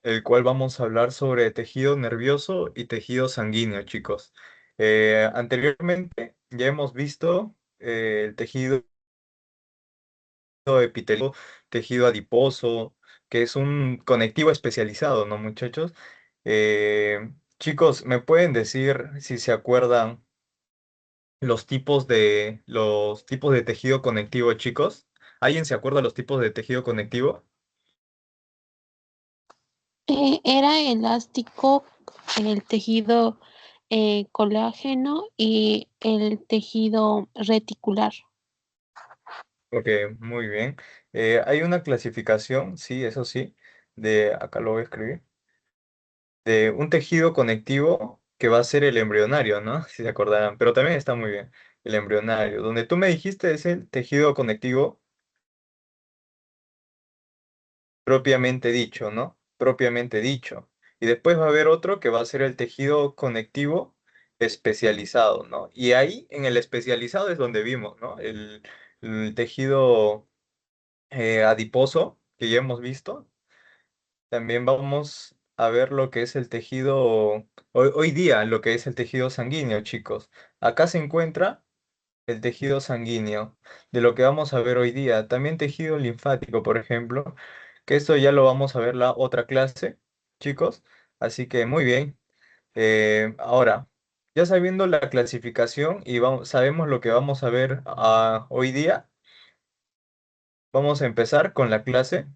el cual vamos a hablar sobre tejido nervioso y tejido sanguíneo, chicos. Anteriormente ya hemos visto el tejido epitelioso, tejido adiposo, que es un conectivo especializado, ¿no, muchachos? Chicos, ¿me pueden decir si se acuerdan los tipos de tejido conectivo, chicos? ¿Alguien se acuerda los tipos de tejido conectivo? Era elástico, el tejido colágeno y el tejido reticular. Ok, muy bien. Hay una clasificación, sí, eso sí, acá lo voy a escribir, de un tejido conectivo que va a ser el embrionario, ¿no? Si se acordarán, pero también está muy bien, el embrionario. Donde tú me dijiste es el tejido conectivo propiamente dicho, ¿no? Propiamente dicho. Y después va a haber otro que va a ser el tejido conectivo especializado, ¿no? Y ahí en el especializado es donde vimos, ¿no? El tejido adiposo que ya hemos visto. También vamos a ver lo que es el tejido, hoy día, lo que es el tejido sanguíneo, chicos. Acá se encuentra el tejido sanguíneo, de lo que vamos a ver hoy día. También tejido linfático, por ejemplo, que esto ya lo vamos a ver la otra clase, chicos. Así que muy bien. Ahora, ya sabiendo la clasificación y sabemos lo que vamos a ver hoy día, vamos a empezar con la clase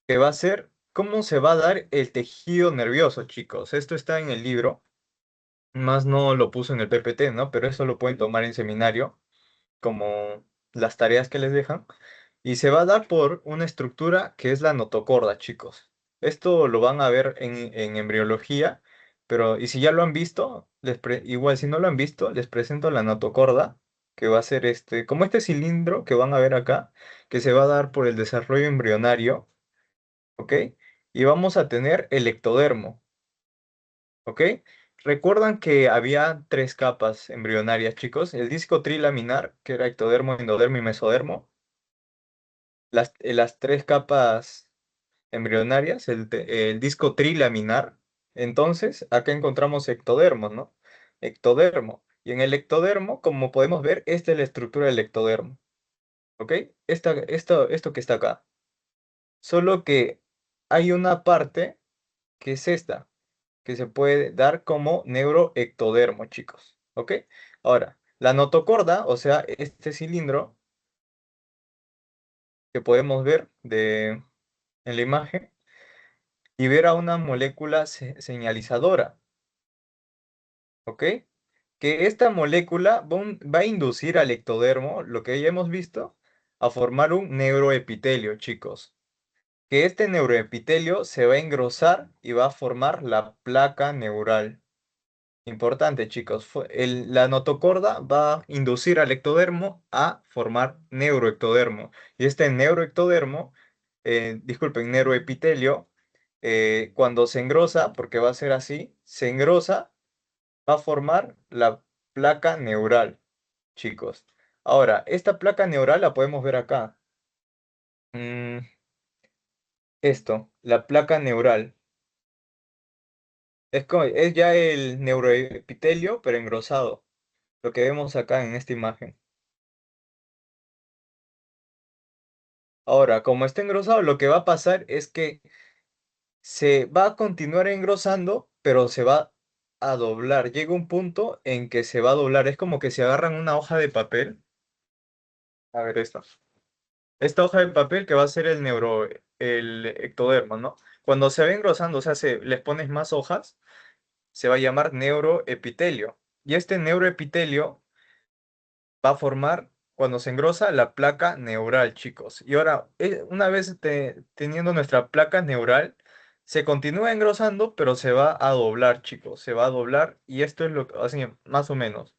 que va a ser cómo se va a dar el tejido nervioso, chicos. Esto está en el libro, más no lo puso en el PPT, ¿no? Pero eso lo pueden tomar en seminario, como las tareas que les dejan. Y se va a dar por una estructura que es la notocorda, chicos. Esto lo van a ver en embriología, pero y si ya lo han visto, igual si no lo han visto, les presento la notocorda, que va a ser como este cilindro que van a ver acá, que se va a dar por el desarrollo embrionario. ¿Ok? Y vamos a tener el ectodermo, ¿ok? Recuerdan que había tres capas embrionarias, chicos. El disco trilaminar, que era ectodermo, endodermo y mesodermo. Las tres capas embrionarias, el disco trilaminar. Entonces, acá encontramos ectodermo, ¿no? Ectodermo. Y en el ectodermo, como podemos ver, esta es la estructura del ectodermo, ¿ok? Esto que está acá. Solo que hay una parte que es esta, que se puede dar como neuroectodermo, chicos. ¿Ok? Ahora, la notocorda, o sea, este cilindro que podemos ver en la imagen, libera una molécula señalizadora. ¿Ok? Que esta molécula va a inducir al ectodermo, lo que ya hemos visto, a formar un neuroepitelio, chicos. Que este neuroepitelio se va a engrosar y va a formar la placa neural. Importante, chicos. La notocorda va a inducir al ectodermo a formar neuroectodermo. Y este neuroectodermo, disculpen, neuroepitelio, cuando se engrosa, porque va a ser así, se engrosa, va a formar la placa neural, chicos. Ahora, esta placa neural la podemos ver acá. Mm, la placa neural. Es ya el neuroepitelio, pero engrosado. Lo que vemos acá en esta imagen. Ahora, como está engrosado, lo que va a pasar es que se va a continuar engrosando, pero se va a doblar. Llega un punto en que se va a doblar. Es como que se agarran una hoja de papel. A ver esta. Esta hoja de papel que va a ser el ectodermo, ¿no? Cuando se va engrosando, o sea, les pones más hojas, se va a llamar neuroepitelio. Y este neuroepitelio va a formar, cuando se engrosa, la placa neural, chicos. Y ahora, una vez teniendo nuestra placa neural, se continúa engrosando, pero se va a doblar, chicos. Se va a doblar y esto es lo que, así, más o menos.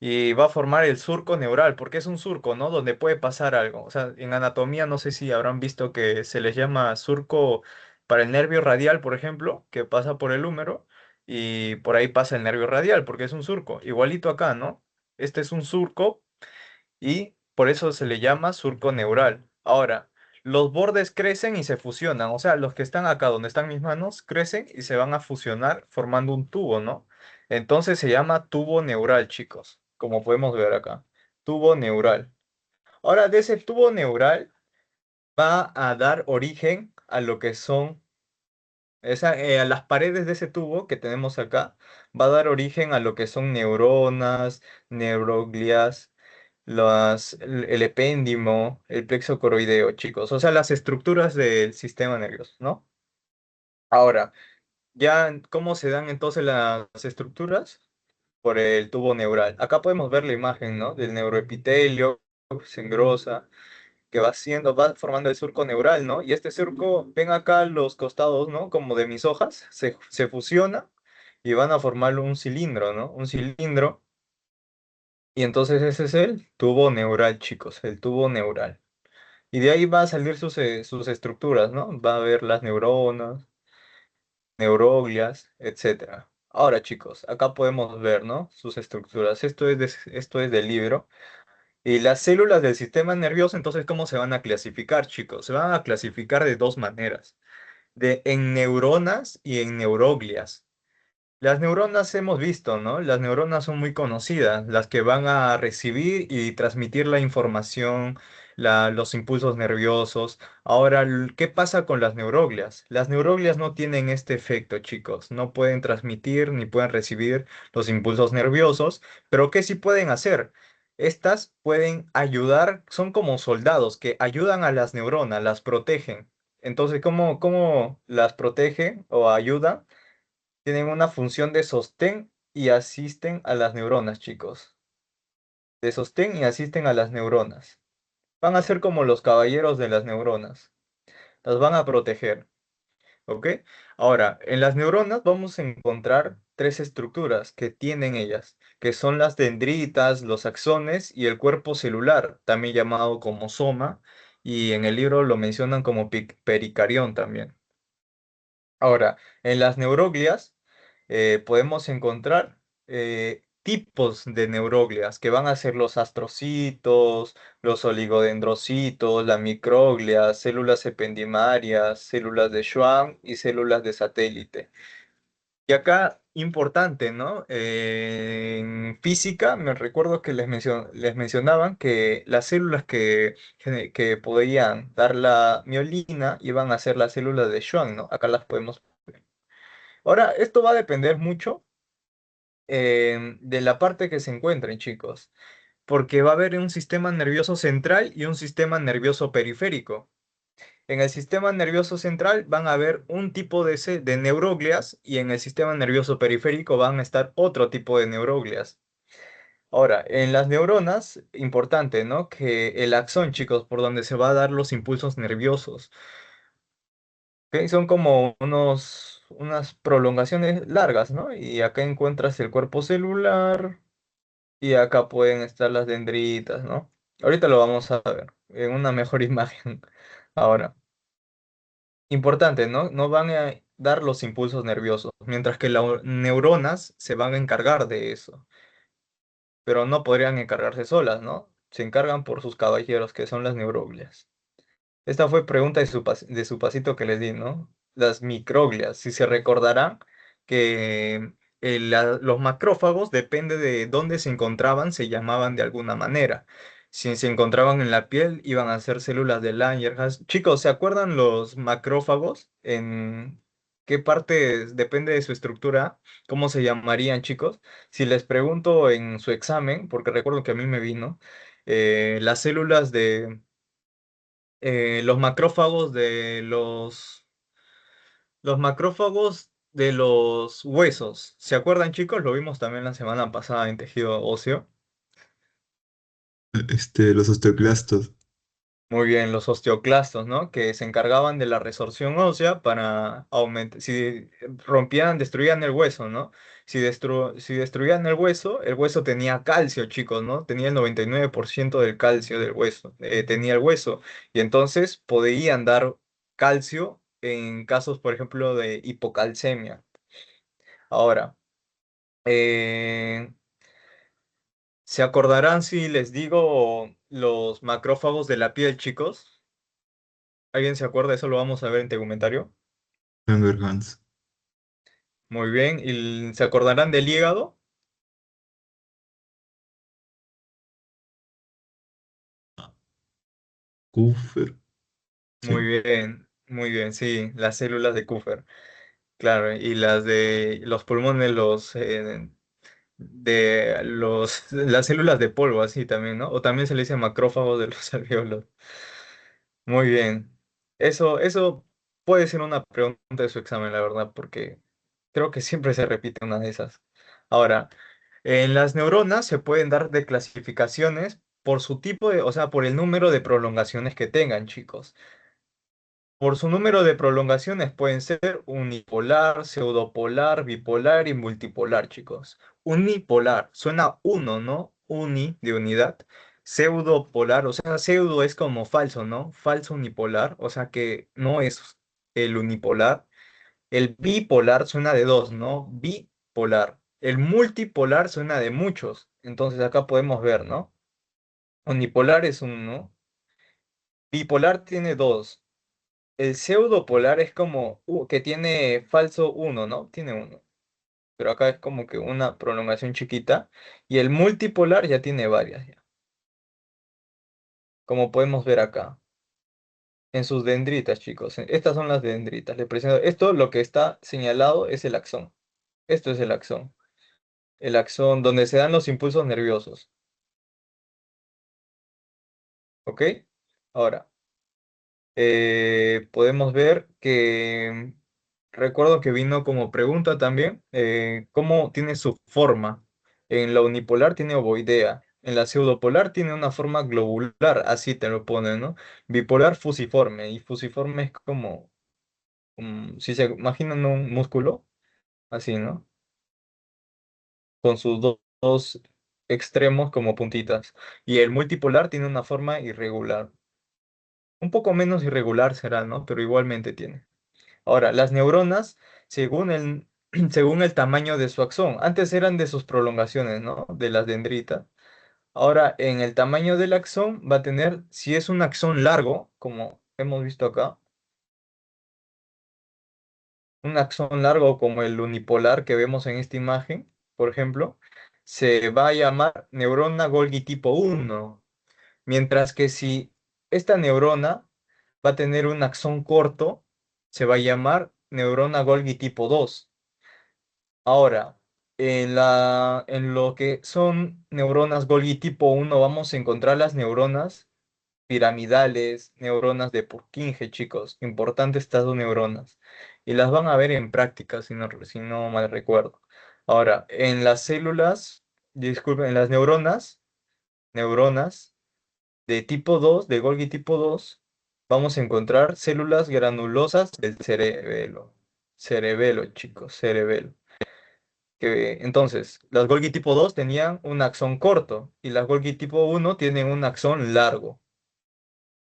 Y va a formar el surco neural, porque es un surco, ¿no? Donde puede pasar algo. O sea, en anatomía no sé si habrán visto que se les llama surco para el nervio radial, por ejemplo, que pasa por el húmero y por ahí pasa el nervio radial, porque es un surco. Igualito acá, ¿no? Este es un surco y por eso se le llama surco neural. Ahora, los bordes crecen y se fusionan. O sea, los que están acá donde están mis manos crecen y se van a fusionar formando un tubo, ¿no? Entonces se llama tubo neural, chicos, como podemos ver acá. Tubo neural. Ahora, de ese tubo neural va a dar origen a lo que son a las paredes de ese tubo que tenemos acá, va a dar origen a lo que son neuronas, neuroglias, el epéndimo, el plexo coroideo, chicos. O sea, las estructuras del sistema nervioso, ¿no? Ahora, ya, ¿cómo se dan entonces las estructuras? Por el tubo neural. Acá podemos ver la imagen, ¿no? Del neuroepitelio, se engrosa, que va formando el surco neural, ¿no? Y este surco, ven acá los costados, ¿no? Como de mis hojas, se fusiona y van a formar un cilindro, ¿no? Un cilindro. Y entonces ese es el tubo neural, chicos, el tubo neural. Y de ahí va a salir sus estructuras, ¿no? Va a haber las neuronas, neuroglias, etcétera. Ahora, chicos, acá podemos ver, ¿no? Sus estructuras. Esto es del libro. Y las células del sistema nervioso, entonces, ¿cómo se van a clasificar, chicos? Se van a clasificar de dos maneras, en neuronas y en neuroglias. Las neuronas hemos visto, ¿no? Las neuronas son muy conocidas, las que van a recibir y transmitir la información, los impulsos nerviosos. Ahora, ¿qué pasa con las neuroglias? Las neuroglias no tienen este efecto, chicos. No pueden transmitir ni pueden recibir los impulsos nerviosos, pero ¿qué sí pueden hacer? Estas pueden ayudar, son como soldados que ayudan a las neuronas, las protegen. Entonces, ¿cómo las protegen o ayudan? Tienen una función de sostén y asisten a las neuronas, chicos. De sostén y asisten a las neuronas. Van a ser como los caballeros de las neuronas. Las van a proteger, ¿ok? Ahora, en las neuronas vamos a encontrar tres estructuras que tienen ellas, que son las dendritas, los axones y el cuerpo celular, también llamado como soma, y en el libro lo mencionan como pericarión también. Ahora, en las neuroglias podemos encontrar tipos de neuroglias que van a ser los astrocitos, los oligodendrocitos, la microglia, células ependimarias, células de Schwann y células de satélite. Y acá, importante, ¿no? En física, me recuerdo que les mencionaban que las células que podían dar la miolina iban a ser las células de Schwann, ¿no? Acá las podemos ver. Ahora, esto va a depender mucho de la parte que se encuentren, chicos, porque va a haber un sistema nervioso central y un sistema nervioso periférico. En el sistema nervioso central van a haber un tipo de neuroglias y en el sistema nervioso periférico van a estar otro tipo de neuroglias. Ahora, en las neuronas, importante, ¿no? Que el axón, chicos, por donde se va a dar los impulsos nerviosos, ¿ok? Son como unas prolongaciones largas, ¿no? Y acá encuentras el cuerpo celular y acá pueden estar las dendritas, ¿no? Ahorita lo vamos a ver en una mejor imagen. Ahora. Importante, ¿no? No van a dar los impulsos nerviosos, mientras que las neuronas se van a encargar de eso, pero no podrían encargarse solas, ¿no? Se encargan por sus caballeros, que son las neuroglias. Esta fue pregunta de su pasito que les di, ¿no? Las microglias. Si se recordarán que los macrófagos, depende de dónde se encontraban, se llamaban de alguna manera. Si se encontraban en la piel, iban a ser células de Langerhans. Chicos, ¿se acuerdan los macrófagos? ¿En qué parte depende de su estructura? ¿Cómo se llamarían, chicos? Si les pregunto en su examen, porque recuerdo que a mí me vino, las células de los macrófagos los macrófagos de los huesos. ¿Se acuerdan, chicos? Lo vimos también la semana pasada en tejido óseo. Los osteoclastos. Muy bien, los osteoclastos, ¿no? Que se encargaban de la resorción ósea para aumentar, si rompían, destruían el hueso, ¿no? Si destruían el hueso tenía calcio, chicos, ¿no? Tenía el 99% del calcio del hueso, tenía el hueso. Y entonces podían dar calcio en casos, por ejemplo, de hipocalcemia. Ahora, eh, ¿se acordarán si les digo los macrófagos de la piel, chicos? ¿Alguien se acuerda? Eso lo vamos a ver en tegumentario. Langerhans. Muy bien. ¿Y se acordarán del hígado? Kuffer. Sí. Muy bien, sí, las células de Kupfer, claro, y las de los pulmones, las células de polvo, así también, ¿no? O también se le dice macrófagos de los alveolos. Muy bien. Eso puede ser una pregunta de su examen, la verdad, porque creo que siempre se repite una de esas. Ahora, en las neuronas se pueden dar de clasificaciones por su tipo de, o sea, por el número de prolongaciones que tengan, chicos. Por su número de prolongaciones pueden ser unipolar, pseudopolar, bipolar y multipolar, chicos. Unipolar, suena uno, ¿no? Uni, de unidad. Pseudopolar, o sea, pseudo es como falso, ¿no? Falso unipolar, o sea que no es el unipolar. El bipolar suena de dos, ¿no? Bipolar. El multipolar suena de muchos. Entonces acá podemos ver, ¿no? Unipolar es uno. Bipolar tiene dos. El pseudopolar es como que tiene falso uno, ¿no? Tiene uno. Pero acá es como que una prolongación chiquita. Y el multipolar ya tiene varias, ya. Como podemos ver acá. En sus dendritas, chicos. Estas son las dendritas. Les presento. Esto lo que está señalado es el axón. Esto es el axón. El axón donde se dan los impulsos nerviosos. ¿Ok? Ahora. Podemos ver que recuerdo que vino como pregunta también cómo tiene su forma. En la unipolar tiene ovoidea, en la pseudopolar tiene una forma globular, así te lo ponen, ¿no? Bipolar fusiforme, y fusiforme es como, si se imaginan un músculo, así, ¿no? Con sus dos extremos como puntitas. Y el multipolar tiene una forma irregular. Un poco menos irregular será, ¿no? Pero igualmente tiene. Ahora, las neuronas, según según el tamaño de su axón, antes eran de sus prolongaciones, ¿no? De las dendritas. Ahora, en el tamaño del axón va a tener, si es un axón largo, como hemos visto acá, un axón largo como el unipolar que vemos en esta imagen, por ejemplo, se va a llamar neurona Golgi tipo 1, mientras que si esta neurona va a tener un axón corto, se va a llamar neurona Golgi tipo 2. Ahora, en lo que son neuronas Golgi tipo uno vamos a encontrar las neuronas piramidales, neuronas de Purkinje, chicos. Importantes estas dos neuronas. Y las van a ver en práctica, si no mal recuerdo. Ahora, en las células, disculpen, en las neuronas de tipo 2 de Golgi tipo 2 vamos a encontrar células granulosas del cerebelo. Cerebelo, chicos, cerebelo. Entonces, las Golgi tipo 2 tenían un axón corto y las Golgi tipo uno tienen un axón largo.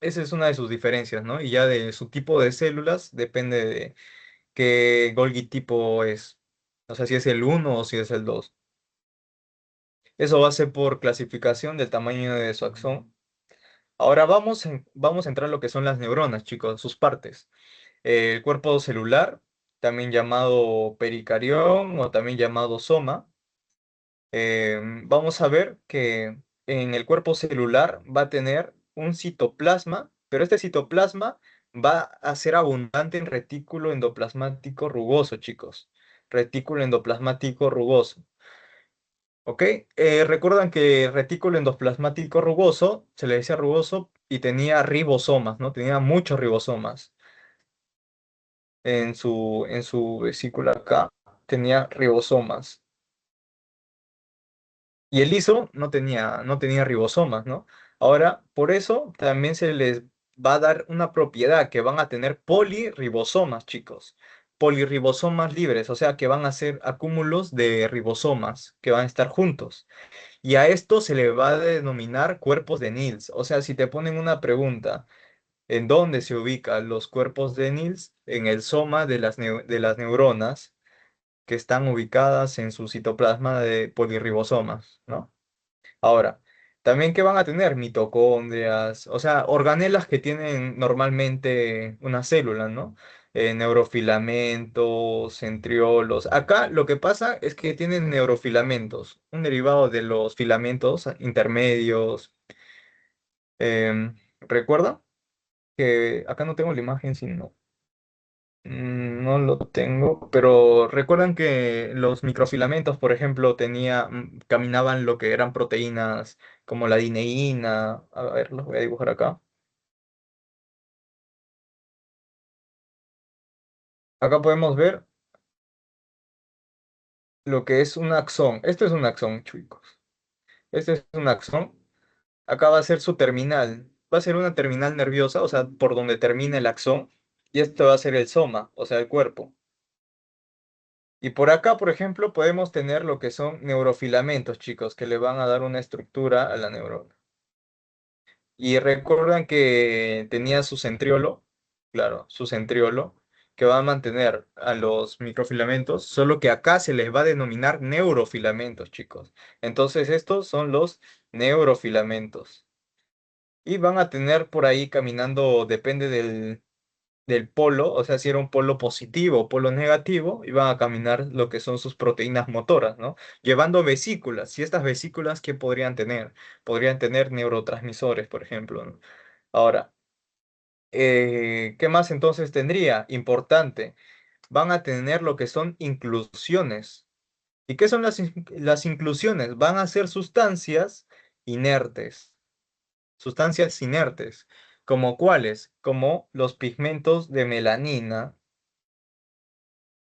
Esa es una de sus diferencias, ¿no? Y ya de su tipo de células depende de qué Golgi tipo es. O sea, si es el uno o si es el 2. Eso va a ser por clasificación del tamaño de su axón. Ahora vamos a entrar a lo que son las neuronas, chicos, sus partes. El cuerpo celular, también llamado pericarión o también llamado soma. Vamos a ver que en el cuerpo celular va a tener un citoplasma, pero este citoplasma va a ser abundante en retículo endoplasmático rugoso, chicos. Retículo endoplasmático rugoso. ¿Ok? Recuerdan que retículo endoplasmático rugoso, se le decía rugoso y tenía ribosomas, ¿no? Tenía muchos ribosomas en su vesícula acá. Tenía ribosomas. Y el liso no tenía ribosomas, ¿no? Ahora, por eso también se les va a dar una propiedad que van a tener polirribosomas, chicos. Polirribosomas libres, o sea que van a ser acúmulos de ribosomas que van a estar juntos. Y a esto se le va a denominar cuerpos de Nils. O sea, si te ponen una pregunta, ¿en dónde se ubican los cuerpos de Nils? En el soma de las neuronas que están ubicadas en su citoplasma de polirribosomas, ¿no? Ahora, También que van a tener mitocondrias, o sea, organelas que tienen normalmente una célula, ¿no? Neurofilamentos, centriolos. Acá lo que pasa es que tienen neurofilamentos, un derivado de los filamentos intermedios. ¿Recuerda? Que acá no tengo la imagen, sino no lo tengo, pero recuerdan que los microfilamentos, por ejemplo, caminaban lo que eran proteínas como la dineína. A ver, los voy a dibujar acá. Acá podemos ver lo que es un axón. Este es un axón, chicos. Este es un axón. Acá va a ser su terminal. Va a ser una terminal nerviosa, o sea, por donde termina el axón. Y esto va a ser el soma, o sea, el cuerpo. Y por acá, por ejemplo, podemos tener lo que son neurofilamentos, chicos, que le van a dar una estructura a la neurona. Y recuerdan que tenía su centriolo, claro, su centriolo, que va a mantener a los microfilamentos, solo que acá se les va a denominar neurofilamentos, chicos. Entonces estos son los neurofilamentos. Y van a tener por ahí caminando, depende del polo, o sea, si era un polo positivo o polo negativo, iban a caminar lo que son sus proteínas motoras, ¿no? Llevando vesículas. ¿Y estas vesículas qué podrían tener? Podrían tener neurotransmisores, por ejemplo, ¿no? Ahora, ¿qué más entonces tendría? Importante, van a tener lo que son inclusiones. ¿Y qué son las inclusiones? Van a ser sustancias inertes. Sustancias inertes. ¿Como cuáles? Como los pigmentos de melanina,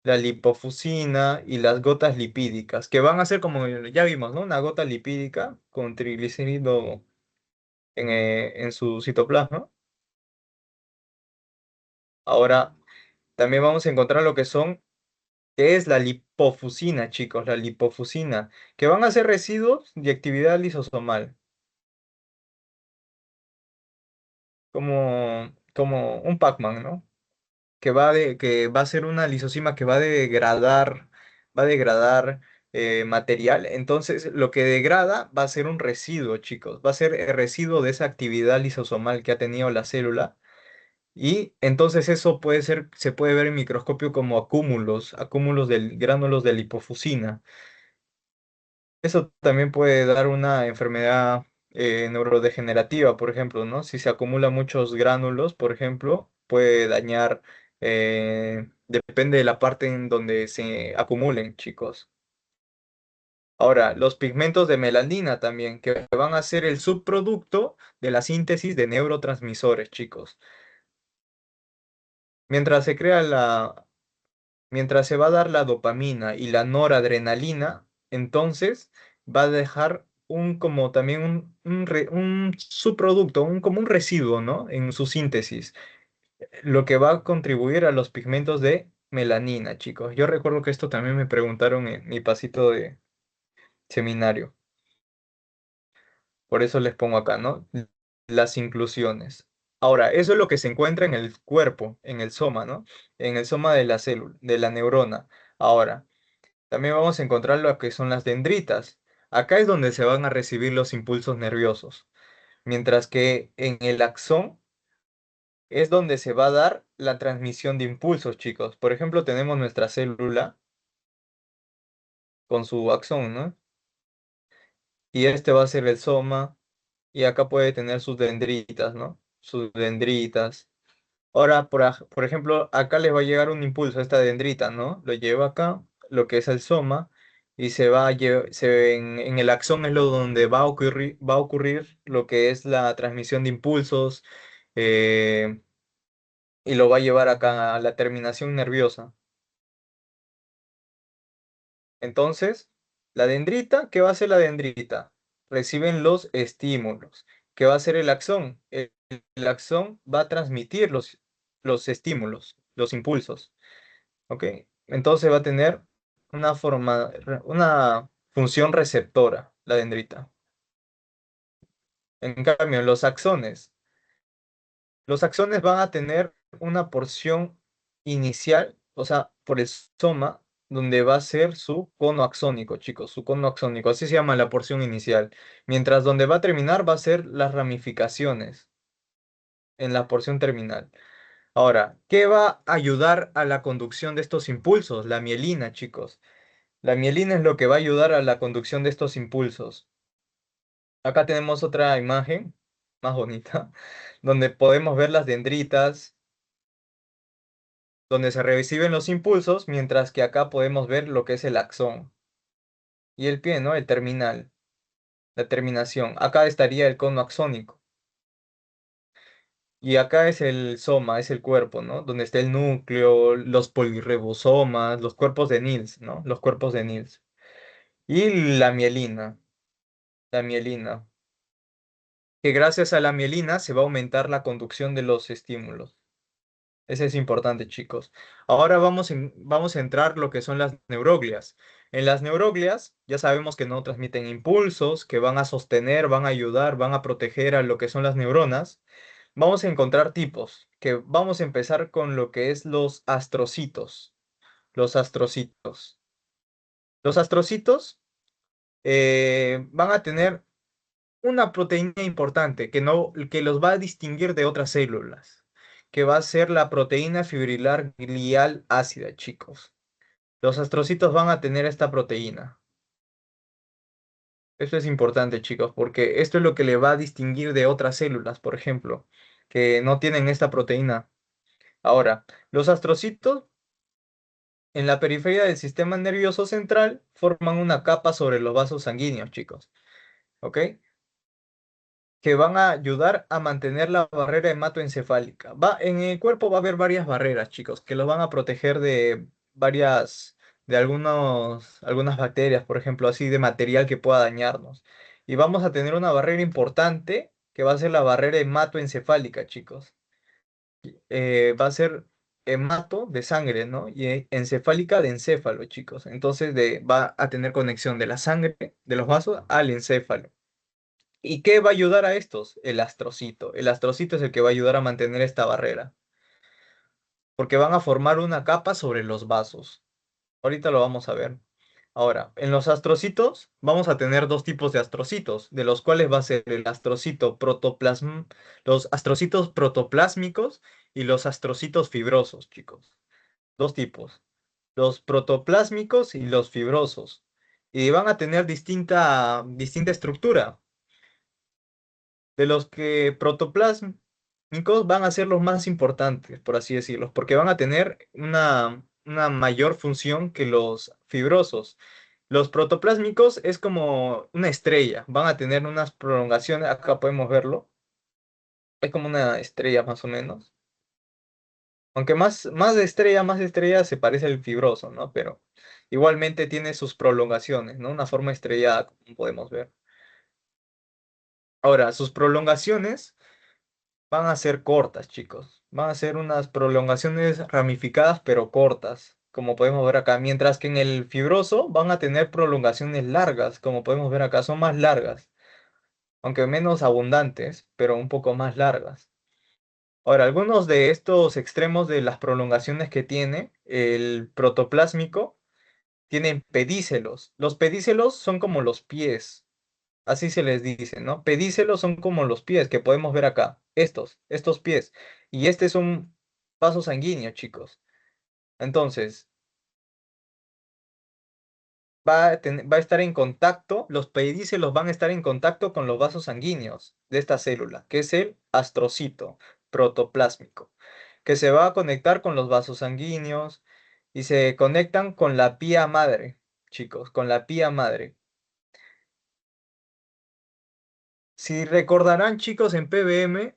la lipofusina y las gotas lipídicas, que van a ser como ya vimos, ¿no? Una gota lipídica con triglicérido en su citoplasma. Ahora, también vamos a encontrar lo que es la lipofusina, chicos, la lipofusina, que van a ser residuos de actividad lisosomal, como un Pac-Man, ¿no? Que va a ser una lisosima que va a degradar material. Entonces, lo que degrada va a ser un residuo, chicos. Va a ser el residuo de esa actividad lisosomal que ha tenido la célula. Y entonces eso se puede ver en microscopio como acúmulos de gránulos de lipofusina. Eso también puede dar una enfermedad neurodegenerativa, por ejemplo, ¿no? Si se acumulan muchos gránulos, por ejemplo, puede dañar, depende de la parte en donde se acumulen, chicos. Ahora, los pigmentos de melanina también, que van a ser el subproducto de la síntesis de neurotransmisores, chicos. Mientras se crea mientras se va a dar la dopamina y la noradrenalina, entonces va a dejar como también un subproducto, como un residuo, ¿no? En su síntesis, lo que va a contribuir a los pigmentos de melanina, chicos. Yo recuerdo que esto también me preguntaron en mi pasito de seminario. Por eso les pongo acá, ¿no? Las inclusiones. Ahora, eso es lo que se encuentra en el cuerpo, en el soma, ¿no? En el soma de la célula, de la neurona. Ahora, también vamos a encontrar lo que son las dendritas. Acá es donde se van a recibir los impulsos nerviosos, mientras que en el axón es donde se va a dar la transmisión de impulsos, chicos. Por ejemplo, tenemos nuestra célula con su axón, ¿no? Y este va a ser el soma, y acá puede tener sus dendritas, ¿no? Sus dendritas. Ahora, por ejemplo, acá les va a llegar un impulso a esta dendrita, ¿no? Lo lleva acá, lo que es el soma, y en el axón es lo donde va a ocurrir lo que es la transmisión de impulsos, eh, y lo va a llevar acá a la terminación nerviosa. Entonces, la dendrita, ¿qué va a hacer la dendrita? Reciben los estímulos. ¿Qué va a hacer el axón? El axón va a transmitir los estímulos, los impulsos. ¿Ok? Entonces va a tener una función receptora, la dendrita. En cambio, los axones van a tener una porción inicial, o sea, por el soma, donde va a ser su cono axónico, chicos, su cono axónico, así se llama la porción inicial. Mientras donde va a terminar va a ser las ramificaciones en la porción terminal. Ahora, ¿qué va a ayudar a la conducción de estos impulsos? La mielina, chicos. La mielina es lo que va a ayudar a la conducción de estos impulsos. Acá tenemos otra imagen más bonita, donde podemos ver las dendritas, donde se reciben los impulsos, mientras que acá podemos ver lo que es el axón. Y el pie, ¿no? El terminal, la terminación. Acá estaría el cono axónico. Y acá es el soma, es el cuerpo, ¿no? Donde está el núcleo, los polirribosomas, los cuerpos de Nils, ¿no? Los cuerpos de Nils. Y la mielina, que gracias a la mielina se va a aumentar la conducción de los estímulos. Ese es importante, chicos. Ahora vamos a entrar lo que son las neuroglias. En las neuroglias ya sabemos que no transmiten impulsos, que van a sostener, van a ayudar, van a proteger a lo que son las neuronas. Vamos a encontrar tipos, que vamos a empezar con lo que es los astrocitos. Los astrocitos. Los astrocitos van a tener una proteína importante que, no, que los va a distinguir de otras células, que va a ser la proteína fibrilar glial ácida, chicos. Los astrocitos van a tener esta proteína. Esto es importante, chicos, porque esto es lo que le va a distinguir de otras células, por ejemplo, que no tienen esta proteína. Ahora, los astrocitos en la periferia del sistema nervioso central forman una capa sobre los vasos sanguíneos, chicos. ¿Ok? Que van a ayudar a mantener la barrera hematoencefálica. En el cuerpo va a haber varias barreras, chicos, que los van a proteger de algunas bacterias, por ejemplo, así de material que pueda dañarnos. Y vamos a tener una barrera importante que va a ser la barrera hematoencefálica, chicos. Va a ser hemato de sangre, ¿no? Y encefálica de encéfalo, chicos. Entonces va a tener conexión de la sangre, de los vasos, al encéfalo. ¿Y qué va a ayudar a estos? El astrocito. El astrocito es el que va a ayudar a mantener esta barrera, porque van a formar una capa sobre los vasos. Ahorita lo vamos a ver. Ahora, en los astrocitos vamos a tener dos tipos de astrocitos, de los cuales va a ser el astrocito los astrocitos protoplásmicos y los astrocitos fibrosos, chicos. Dos tipos, los protoplásmicos y los fibrosos. Y van a tener distinta estructura. De los que protoplásmicos van a ser los más importantes, por así decirlo, porque van a tener una mayor función que los fibrosos. Los protoplásmicos es como una estrella, van a tener unas prolongaciones, acá podemos verlo, es como una estrella más o menos. Aunque más de estrella se parece al fibroso, ¿no? Pero igualmente tiene sus prolongaciones, ¿no? Una forma estrellada, como podemos ver. Ahora, sus prolongaciones van a ser cortas, chicos. Van a ser unas prolongaciones ramificadas, pero cortas, como podemos ver acá. Mientras que en el fibroso van a tener prolongaciones largas, como podemos ver acá. Son más largas, aunque menos abundantes, pero un poco más largas. Ahora, algunos de estos extremos de las prolongaciones que tiene el protoplásmico tienen pedícelos. Los pedícelos son como los pies. Así se les dice, ¿no? Pedícelos son como los pies que podemos ver acá. Estos pies. Y este es un vaso sanguíneo, chicos. Entonces, va a estar en contacto, los pedícelos van a estar en contacto con los vasos sanguíneos de esta célula, que es el astrocito protoplásmico, que se va a conectar con los vasos sanguíneos y se conectan con la pía madre, chicos, con la pía madre. Si recordarán, chicos, en PBM,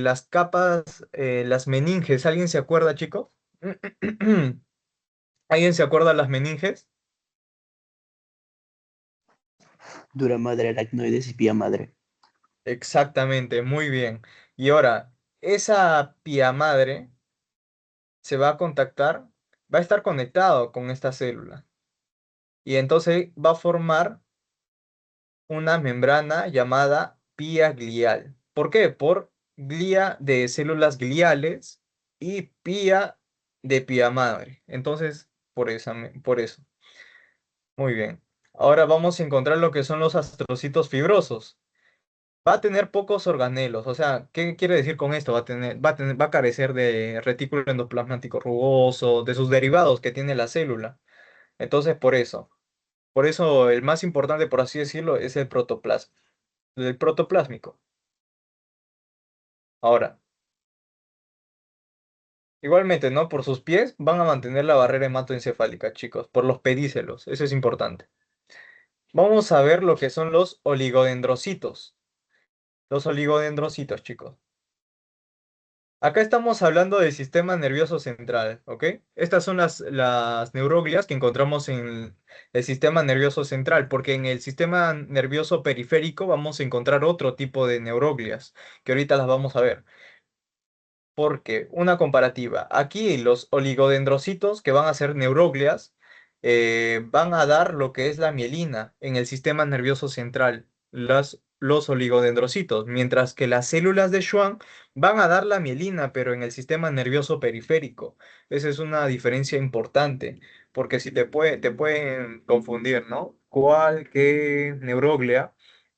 las capas, las meninges, ¿alguien se acuerda, chicos? ¿Alguien se acuerda de las meninges? Dura madre, aracnoides y pía madre. Exactamente, muy bien. Y ahora, esa pía madre se va a contactar, va a estar conectado con esta célula. Y entonces va a formar una membrana llamada pía glial. ¿Por qué? Por glía de células gliales y pía de pía madre. Entonces, por eso. Muy bien. Ahora vamos a encontrar lo que son los astrocitos fibrosos. Va a tener pocos organelos, o sea, ¿qué quiere decir con esto? Va a carecer de retículo endoplasmático rugoso, de sus derivados que tiene la célula. Entonces, por eso el más importante, por así decirlo, es el protoplasma, el protoplásmico. Ahora, igualmente, ¿no? Por sus pies van a mantener la barrera hematoencefálica, chicos, por los pedícelos, eso es importante. Vamos a ver lo que son los oligodendrocitos. Los oligodendrocitos, chicos. Acá estamos hablando del sistema nervioso central, ¿ok? Estas son las neuroglias que encontramos en el sistema nervioso central, porque en el sistema nervioso periférico vamos a encontrar otro tipo de neuroglias, que ahorita las vamos a ver. Porque una comparativa, aquí los oligodendrocitos, que van a ser neuroglias, van a dar lo que es la mielina en el sistema nervioso central, los oligodendrocitos, mientras que las células de Schwann van a dar la mielina, pero en el sistema nervioso periférico. Esa es una diferencia importante, porque si te pueden confundir, ¿no? ¿Qué neuroglia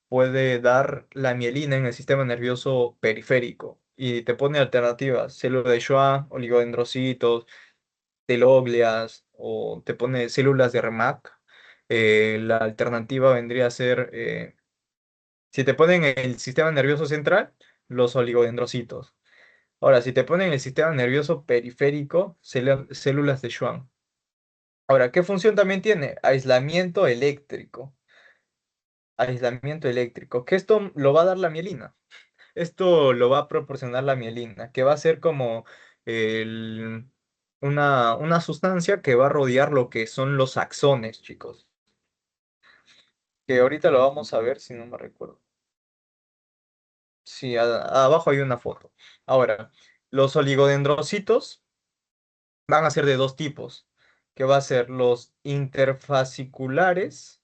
puede dar la mielina en el sistema nervioso periférico? Y te pone alternativas, células de Schwann, oligodendrocitos, telógleas, o te pone células de Remack. La alternativa vendría a ser, si te ponen en el sistema nervioso central, los oligodendrocitos. Ahora, si te ponen en el sistema nervioso periférico, células de Schwann. Ahora, ¿qué función también tiene? Aislamiento eléctrico. Aislamiento eléctrico, que esto lo va a dar la mielina. Esto lo va a proporcionar la mielina, que va a ser como el- una sustancia que va a rodear lo que son los axones, chicos. Que ahorita lo vamos a ver si no me recuerdo. Sí, abajo hay una foto. Ahora, los oligodendrocitos van a ser de dos tipos, que va a ser los interfasciculares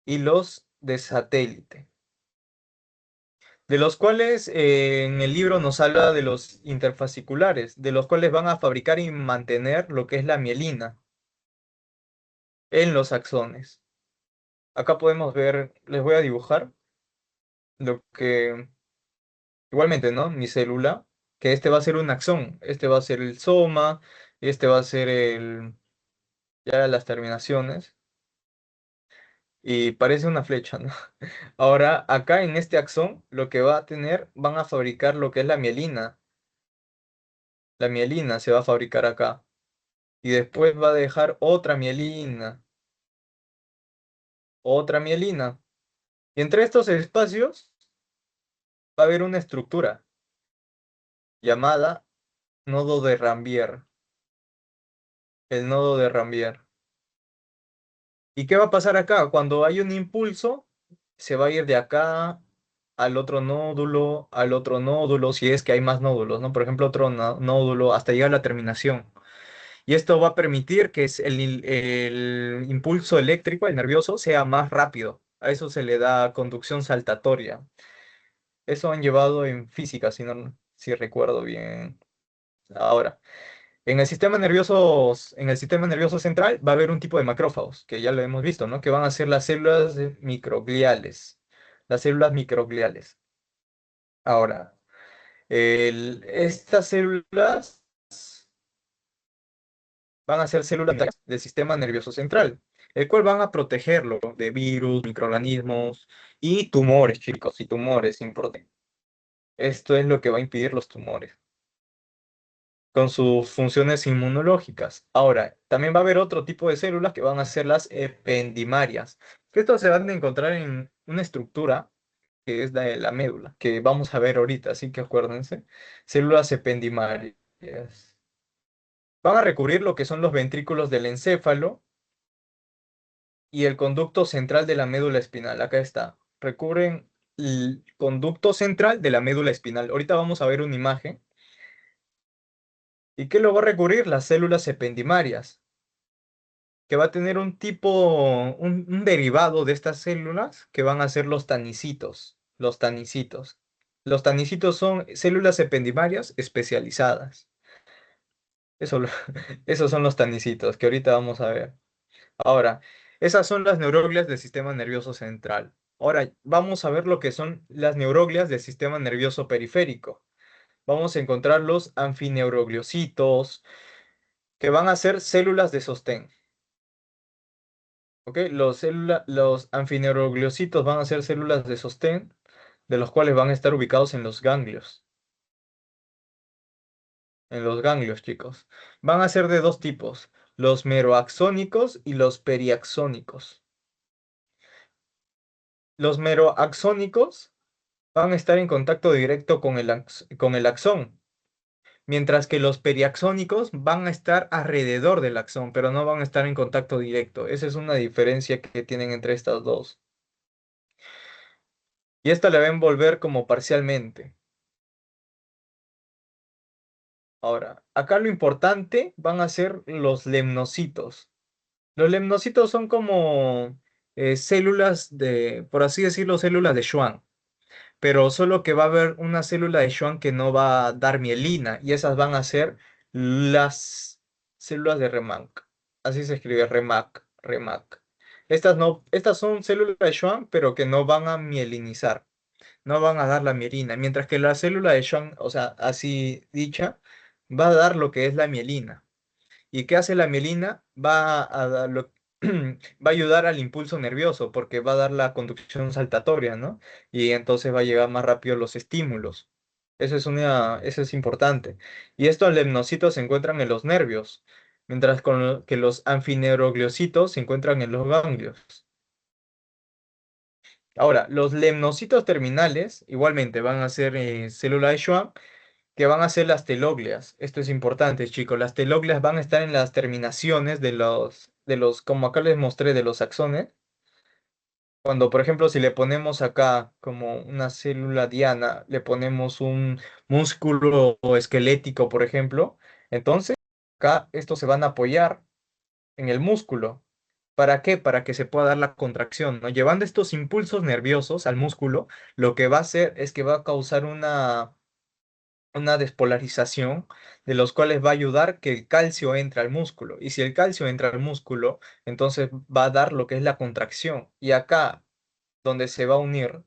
y los de satélite. De los cuales en el libro nos habla de los interfasciculares, de los cuales van a fabricar y mantener lo que es la mielina en los axones. Acá podemos ver, les voy a dibujar lo que, igualmente, ¿no? Mi célula, que este va a ser un axón, este va a ser el soma, este va a ser ya las terminaciones, y parece una flecha, ¿no? Ahora, acá en este axón, lo que va a tener, van a fabricar lo que es la mielina. La mielina se va a fabricar acá. Y después va a dejar otra mielina. Y entre estos espacios va a haber una estructura llamada nodo de Rambier, el nodo de Rambier. ¿Y qué va a pasar acá? Cuando hay un impulso, se va a ir de acá al otro nódulo, si es que hay más nódulos, ¿no? Por ejemplo, otro nódulo hasta llegar a la terminación. Y esto va a permitir que el impulso eléctrico, el nervioso, sea más rápido. A eso se le da conducción saltatoria. Eso han llevado en física, si recuerdo bien. Ahora, en el sistema nervioso central va a haber un tipo de macrófagos, que ya lo hemos visto, ¿no? Que van a ser las células microgliales. Las células microgliales. Ahora, estas células van a ser células del sistema nervioso central, el cual van a protegerlo de virus, microorganismos y tumores, chicos, y tumores importantes. Esto es lo que va a impedir los tumores, con sus funciones inmunológicas. Ahora, también va a haber otro tipo de células que van a ser las ependimarias. Estos se van a encontrar en una estructura que es la de la médula, que vamos a ver ahorita, así que acuérdense. Células ependimarias. Van a recubrir lo que son los ventrículos del encéfalo y el conducto central de la médula espinal. Acá está. Recubren el conducto central de la médula espinal. Ahorita vamos a ver una imagen. ¿Y qué lo va a recubrir? Las células ependimarias, que va a tener un derivado de estas células que van a ser los tanicitos. Los tanicitos. Los tanicitos son células ependimarias especializadas. Eso, esos son los tanicitos que ahorita vamos a ver. Ahora, esas son las neuroglias del sistema nervioso central. Ahora, vamos a ver lo que son las neuroglias del sistema nervioso periférico. Vamos a encontrar los anfineurogliocitos, que van a ser células de sostén. ¿Ok? Los anfineurogliocitos van a ser células de sostén, de los cuales van a estar ubicados en los ganglios. En los ganglios, chicos. Van a ser de dos tipos, los meroaxónicos y los periaxónicos. Los meroaxónicos van a estar en contacto directo con con el axón, mientras que los periaxónicos van a estar alrededor del axón, pero no van a estar en contacto directo. Esa es una diferencia que tienen entre estas dos. Y esta la va a envolver como parcialmente. Ahora, acá lo importante van a ser los lemnocitos. Los lemnocitos son como células por así decirlo, células de Schwann, pero solo que va a haber una célula de Schwann que no va a dar mielina, y esas van a ser las células de Remak. Así se escribe Remak. Estas no, estas son células de Schwann, pero que no van a mielinizar, no van a dar la mielina, mientras que la célula de Schwann, o sea, así dicha, va a dar lo que es la mielina. ¿Y qué hace la mielina? Va a ayudar al impulso nervioso porque va a dar la conducción saltatoria, ¿no? Y entonces va a llegar más rápido los estímulos. Eso es importante. Y estos lemnocitos se encuentran en los nervios, mientras que los anfineurogliocitos se encuentran en los ganglios. Ahora, los lemnocitos terminales igualmente van a ser células de Schwann que van a ser las telógleas. Esto es importante, chicos. Las telógleas van a estar en las terminaciones como acá les mostré, de los axones. Cuando, por ejemplo, si le ponemos acá como una célula diana, le ponemos un músculo esquelético, por ejemplo, entonces acá estos se van a apoyar en el músculo. ¿Para qué? Para que se pueda dar la contracción, ¿no? Llevando estos impulsos nerviosos al músculo, lo que va a hacer es que va a causar una despolarización, de los cuales va a ayudar que el calcio entre al músculo. Y si el calcio entra al músculo, entonces va a dar lo que es la contracción. Y acá, donde se va a unir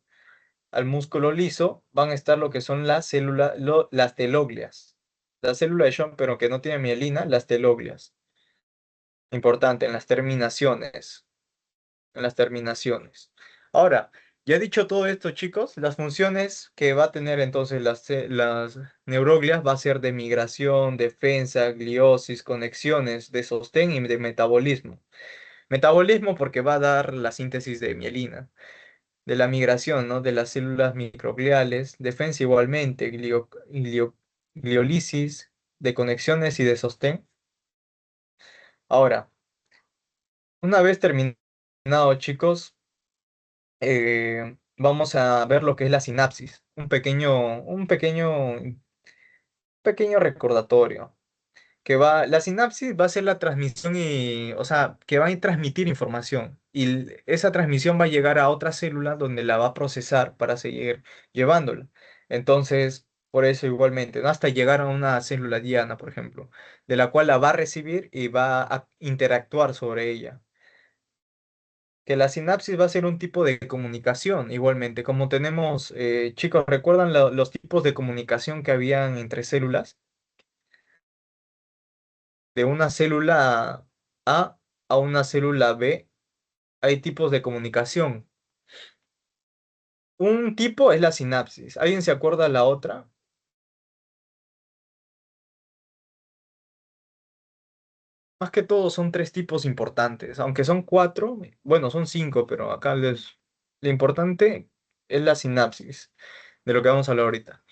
al músculo liso, van a estar lo que son las células, las telógleas. La célula de Schwann, pero que no tiene mielina, las telógleas. Importante, en las terminaciones. En las terminaciones. Ahora, ya he dicho todo esto, chicos, las funciones que va a tener entonces las neuroglias va a ser de migración, defensa, gliosis, conexiones, de sostén y de metabolismo. Metabolismo porque va a dar la síntesis de mielina, de la migración, ¿no? De las células microgliales, defensa igualmente, gliólisis, de conexiones y de sostén. Ahora, una vez terminado, chicos, vamos a ver lo que es la sinapsis, un pequeño recordatorio, la sinapsis va a ser la transmisión o sea, que va a transmitir información y esa transmisión va a llegar a otra célula donde la va a procesar para seguir llevándola. Entonces, por eso igualmente, ¿no? Hasta llegar a una célula diana, por ejemplo, de la cual la va a recibir y va a interactuar sobre ella, que la sinapsis va a ser un tipo de comunicación, igualmente, como tenemos, chicos, ¿recuerdan los tipos de comunicación que habían entre células? De una célula a una célula B, hay tipos de comunicación. Un tipo es la sinapsis. ¿Alguien se acuerda la otra? Más que todo son tres tipos importantes, aunque son cuatro, bueno, son cinco, pero acá lo importante es la sinapsis, de lo que vamos a hablar ahorita.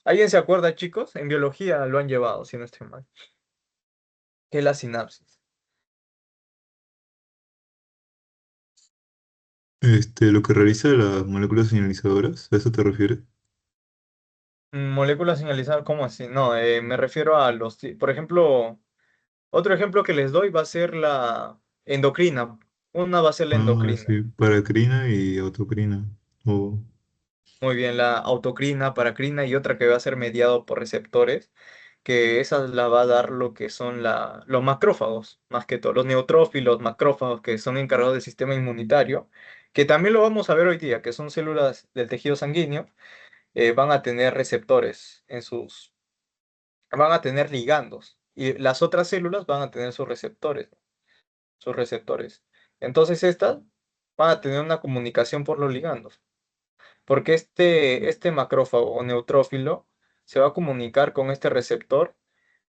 ¿Alguien se acuerda, chicos? En biología lo han llevado, si no estoy mal. ¿Qué es la sinapsis? Lo que realiza las moléculas señalizadoras, ¿a eso te refieres? Moléculas señalizadas, ¿cómo así? No, me refiero a por ejemplo, otro ejemplo que les doy va a ser la endocrina. Una va a ser la Ah, endocrina. sí, paracrina y autocrina. O, Muy bien, la autocrina, paracrina y otra que va a ser mediado por receptores, que esa la va a dar lo que son los macrófagos, más que todo, los neutrófilos, macrófagos, que son encargados del sistema inmunitario, que también lo vamos a ver hoy día, que son células del tejido sanguíneo, van a tener receptores van a tener ligandos, y las otras células van a tener sus receptores. Entonces estas van a tener una comunicación por los ligandos, porque este macrófago o neutrófilo se va a comunicar con este receptor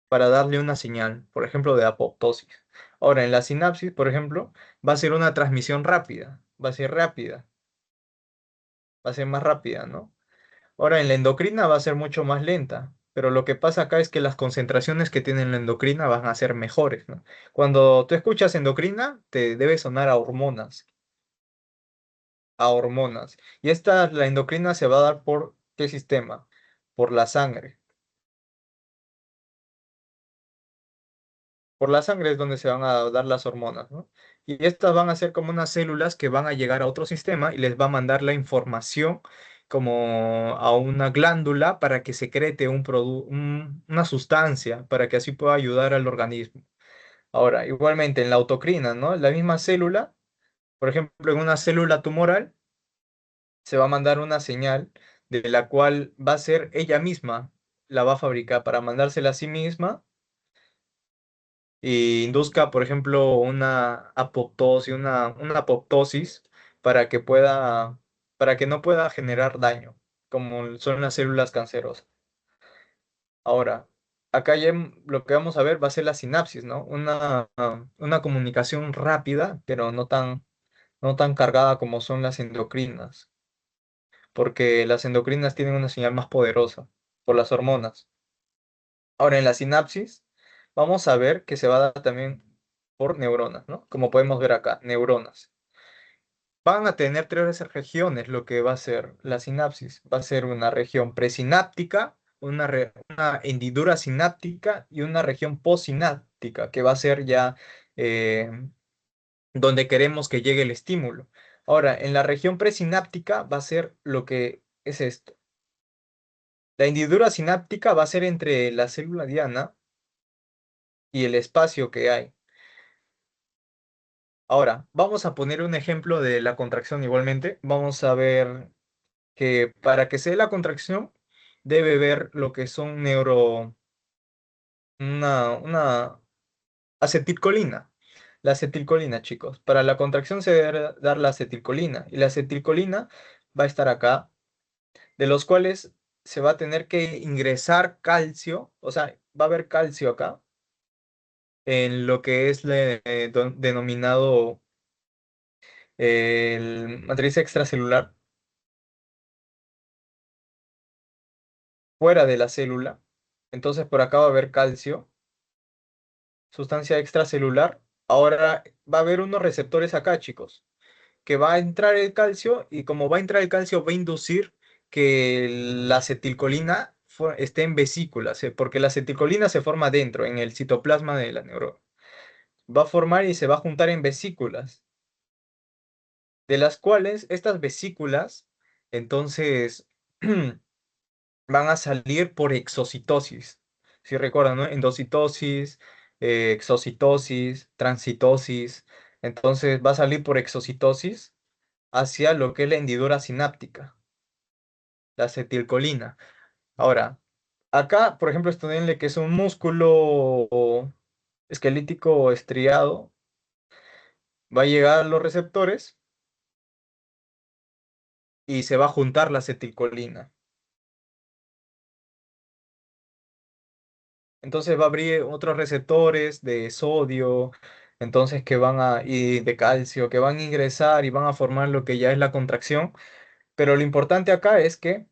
para darle una señal, por ejemplo, de apoptosis. Ahora, en la sinapsis, por ejemplo, va a ser una transmisión rápida, va a ser rápida, va a ser más rápida, ¿no? Ahora, en la endocrina va a ser mucho más lenta, pero lo que pasa acá es que las concentraciones que tiene la endocrina van a ser mejores, ¿no? Cuando tú escuchas endocrina, te debe sonar a hormonas, a hormonas. Y la endocrina se va a dar por ¿qué sistema? Por la sangre. Por la sangre es donde se van a dar las hormonas, ¿no? Y estas van a ser como unas células que van a llegar a otro sistema y les va a mandar la información como a una glándula para que secrete una sustancia, para que así pueda ayudar al organismo. Ahora, igualmente en la autocrina, ¿no? La misma célula, por ejemplo, en una célula tumoral, se va a mandar una señal de la cual va a ser ella misma, la va a fabricar para mandársela a sí misma y induzca, por ejemplo, una apoptosis para que para que no pueda generar daño, como son las células cancerosas. Ahora, acá ya lo que vamos a ver va a ser la sinapsis, ¿no? Una comunicación rápida, pero no tan cargada como son las endocrinas, porque las endocrinas tienen una señal más poderosa por las hormonas. Ahora, en la sinapsis, vamos a ver que se va a dar también por neuronas, ¿no? Como podemos ver acá, neuronas. Van a tener tres regiones lo que va a ser la sinapsis. Va a ser una región presináptica, una hendidura sináptica y una región postsináptica, que va a ser ya eh, donde queremos que llegue el estímulo. Ahora, en la región presináptica va a ser lo que es esto. La hendidura sináptica va a ser entre la célula diana y el espacio que hay. Ahora, vamos a poner un ejemplo de la contracción igualmente. Vamos a ver que para que se dé la contracción debe ver lo que son una acetilcolina. La acetilcolina, chicos. Para la contracción se debe dar la acetilcolina. Y la acetilcolina va a estar acá, de los cuales se va a tener que ingresar calcio, o sea, va a haber calcio acá, en lo que es denominado el matriz extracelular, fuera de la célula. Entonces por acá va a haber calcio, sustancia extracelular. Ahora va a haber unos receptores acá, chicos, que va a entrar el calcio y como va a entrar el calcio va a inducir que la acetilcolina esté en vesículas, porque la acetilcolina se forma dentro, en el citoplasma de la neurona. Va a formar y se va a juntar en vesículas, de las cuales estas vesículas, entonces, van a salir por exocitosis. Si recuerdan, ¿no? Endocitosis, exocitosis, transitosis. Entonces va a salir por exocitosis hacia lo que es la hendidura sináptica, la acetilcolina. Ahora, acá, por ejemplo, estudienle que es un músculo esquelético estriado, va a llegar a los receptores y se va a juntar la acetilcolina. Entonces va a abrir otros receptores de sodio, entonces y de calcio, que van a ingresar y van a formar lo que ya es la contracción. Pero lo importante acá es que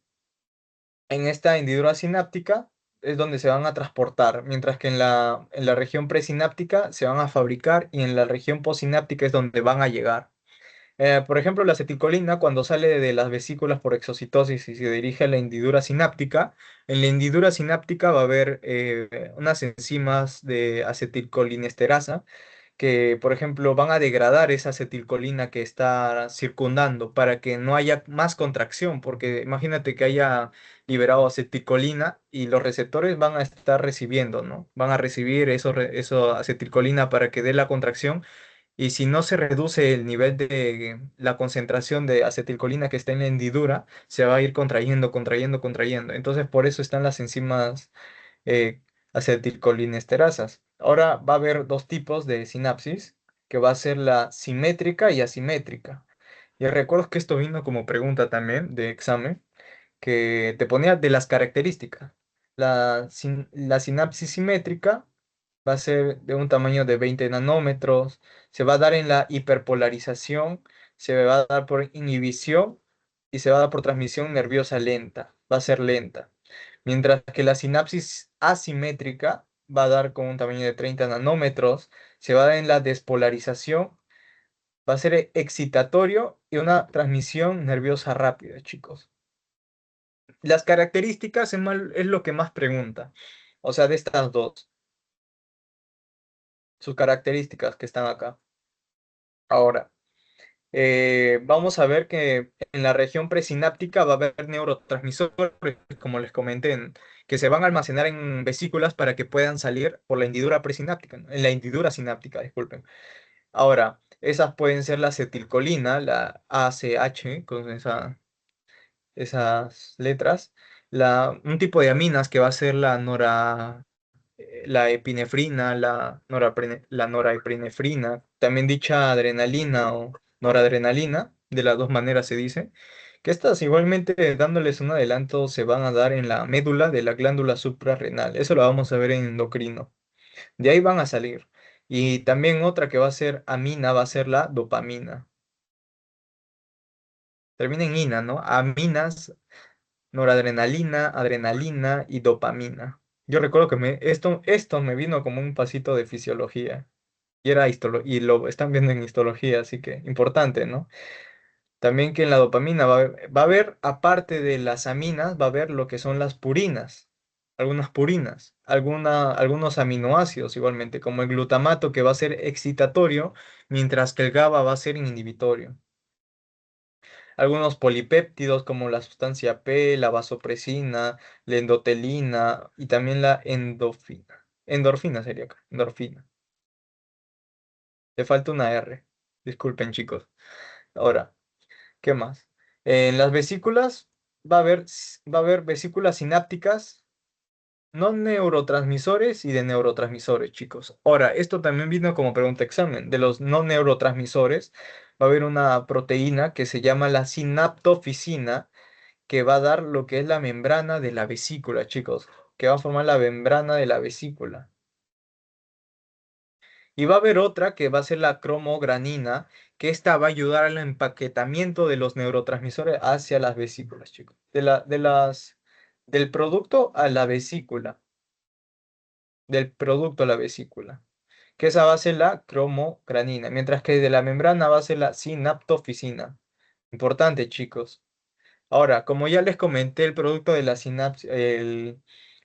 en esta hendidura sináptica es donde se van a transportar, mientras que en la región presináptica se van a fabricar y en la región postsináptica es donde van a llegar. Por ejemplo, la acetilcolina, cuando sale de las vesículas por exocitosis y se dirige a la hendidura sináptica, en la hendidura sináptica va a haber unas enzimas de acetilcolinesterasa que, por ejemplo, van a degradar esa acetilcolina que está circundando para que no haya más contracción, porque imagínate que haya liberado acetilcolina y los receptores van a estar recibiendo, ¿no? Van a recibir eso acetilcolina para que dé la contracción y si no se reduce el nivel de la concentración de acetilcolina que está en la hendidura, se va a ir contrayendo, contrayendo, contrayendo. Entonces, por eso están las enzimas eh, acetilcolinesterasas. Ahora va a haber dos tipos de sinapsis, que va a ser la simétrica y asimétrica. Y recuerdo que esto vino como pregunta también de examen, que te ponía de las características. La sinapsis simétrica va a ser de un tamaño de 20 nanómetros, se va a dar en la hiperpolarización, se va a dar por inhibición y se va a dar por transmisión nerviosa lenta, va a ser lenta. Mientras que la sinapsis asimétrica va a dar con un tamaño de 30 nanómetros, se va a dar en la despolarización, va a ser excitatorio y una transmisión nerviosa rápida, chicos. Las características es lo que más pregunta, o sea, de estas dos, sus características que están acá. Ahora, vamos a ver que en la región presináptica va a haber neurotransmisores, como les comenté, que se van a almacenar en vesículas para que puedan salir por la hendidura presináptica, ¿no? En la hendidura sináptica, disculpen. Ahora, esas pueden ser la acetilcolina, la ACH, con esas letras, un tipo de aminas que va a ser la epinefrina, la norepinefrina, también dicha adrenalina o noradrenalina, de las dos maneras se dice, que estas igualmente dándoles un adelanto se van a dar en la médula de la glándula suprarrenal. Eso lo vamos a ver en endocrino. De ahí van a salir. Y también otra que va a ser amina va a ser la dopamina. Termina en ina, ¿no? Aminas, noradrenalina, adrenalina y dopamina. Yo recuerdo que esto me vino como un pasito de fisiología. Y lo están viendo en histología, así que importante, ¿no? También que en la dopamina va a haber, aparte de las aminas, va a haber lo que son las purinas, algunas purinas, algunos aminoácidos igualmente, como el glutamato que va a ser excitatorio, mientras que el GABA va a ser inhibitorio. Algunos polipéptidos como la sustancia P, la vasopresina, la endotelina y también la endorfina. Endorfina sería acá, endorfina. Le falta una R. Disculpen, chicos. Ahora, ¿qué más? En las vesículas va a haber vesículas sinápticas, no neurotransmisores y de neurotransmisores, chicos. Ahora, esto también vino como pregunta examen. De los no neurotransmisores, va a haber una proteína que se llama la sinaptofisina, que va a dar lo que es la membrana de la vesícula, chicos. Que va a formar la membrana de la vesícula. Y va a haber otra que va a ser la cromogranina, que esta va a ayudar al empaquetamiento de los neurotransmisores hacia las vesículas, chicos. Del producto a la vesícula. Del producto a la vesícula. Que esa va a ser la cromogranina. Mientras que de la membrana va a ser la sinaptofisina. Importante, chicos. Ahora, como ya les comenté, el producto de la sinapsis,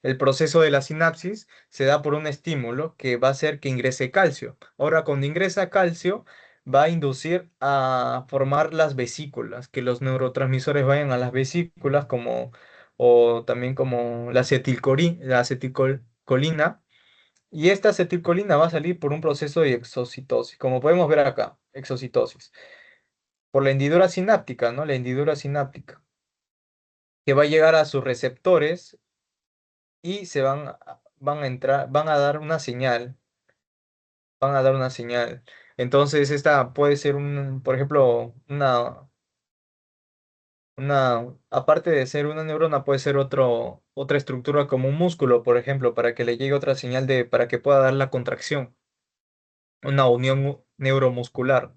el proceso de la sinapsis se da por un estímulo que va a hacer que ingrese calcio. Ahora, cuando ingresa calcio, va a inducir a formar las vesículas, que los neurotransmisores vayan a las vesículas, o también como la acetilcolina. Y esta acetilcolina va a salir por un proceso de exocitosis, como podemos ver acá, exocitosis, por la hendidura sináptica, ¿no? La hendidura sináptica que va a llegar a sus receptores y van a entrar, van a dar una señal. Entonces, esta puede ser por ejemplo, aparte de ser una neurona, puede ser otra estructura como un músculo, por ejemplo, para que le llegue otra señal para que pueda dar la contracción, una unión neuromuscular.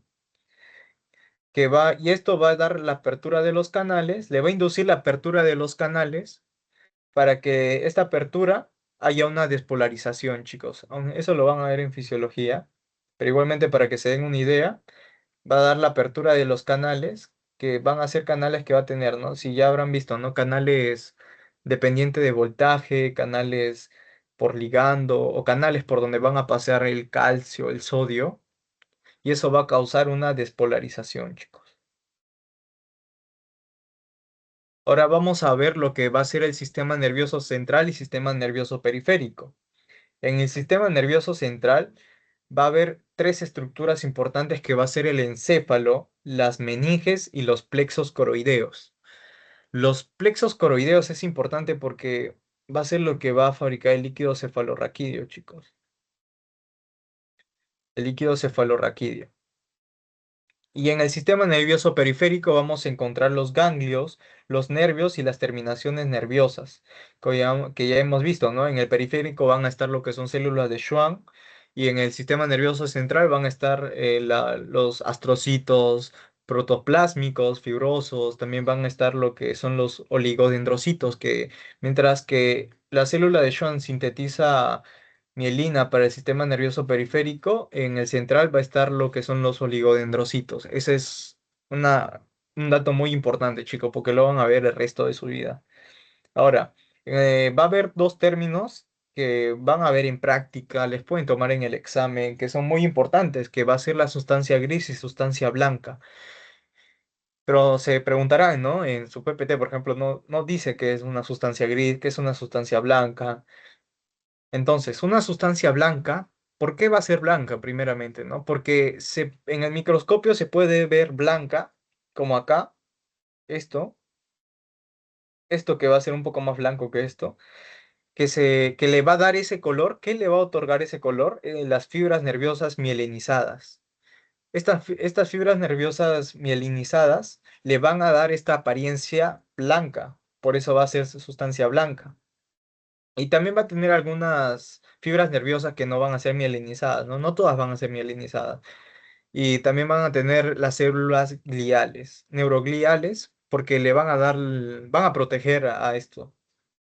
Y esto va a dar la apertura de los canales, le va a inducir la apertura de los canales para que esta apertura haya una despolarización, chicos. Eso lo van a ver en fisiología, pero igualmente para que se den una idea, va a dar la apertura de los canales, que van a ser canales que va a tener, ¿no? Si ya habrán visto, ¿no? Canales dependientes de voltaje, canales por ligando o canales por donde van a pasar el calcio, el sodio. y eso va a causar una despolarización, chicos. Ahora vamos a ver lo que va a ser el sistema nervioso central y sistema nervioso periférico. En el sistema nervioso central va a haber tres estructuras importantes que va a ser el encéfalo, las meninges y los plexos coroideos. Los plexos coroideos es importante porque va a ser lo que va a fabricar el líquido cefalorraquídeo, chicos. El líquido cefalorraquídeo. Y en el sistema nervioso periférico vamos a encontrar los ganglios, los nervios y las terminaciones nerviosas, que ya hemos visto, ¿no? En el periférico van a estar lo que son células de Schwann y en el sistema nervioso central van a estar los astrocitos protoplásmicos, fibrosos, también van a estar lo que son los oligodendrocitos, que mientras que la célula de Schwann sintetiza mielina para el sistema nervioso periférico, en el central va a estar lo que son los oligodendrocitos. Ese es un dato muy importante, chicos, porque lo van a ver el resto de su vida. Ahora, va a haber dos términos que van a ver en práctica, les pueden tomar en el examen, que son muy importantes, que va a ser la sustancia gris y sustancia blanca. Pero se preguntarán, ¿no? En su PPT, por ejemplo, no dice que es una sustancia gris, que es una sustancia blanca. Entonces, una sustancia blanca, ¿por qué va a ser blanca primeramente, no? Porque en el microscopio se puede ver blanca, como acá, esto, esto que va a ser un poco más blanco que esto, que le va a dar ese color. ¿Qué le va a otorgar ese color? Las fibras nerviosas mielinizadas. Estas fibras nerviosas mielinizadas le van a dar esta apariencia blanca, por eso va a ser sustancia blanca. Y también va a tener algunas fibras nerviosas que no van a ser mielinizadas, ¿no? No todas van a ser mielinizadas. Y también van a tener las células gliales, neurogliales, porque le van a dar, van a proteger a esto,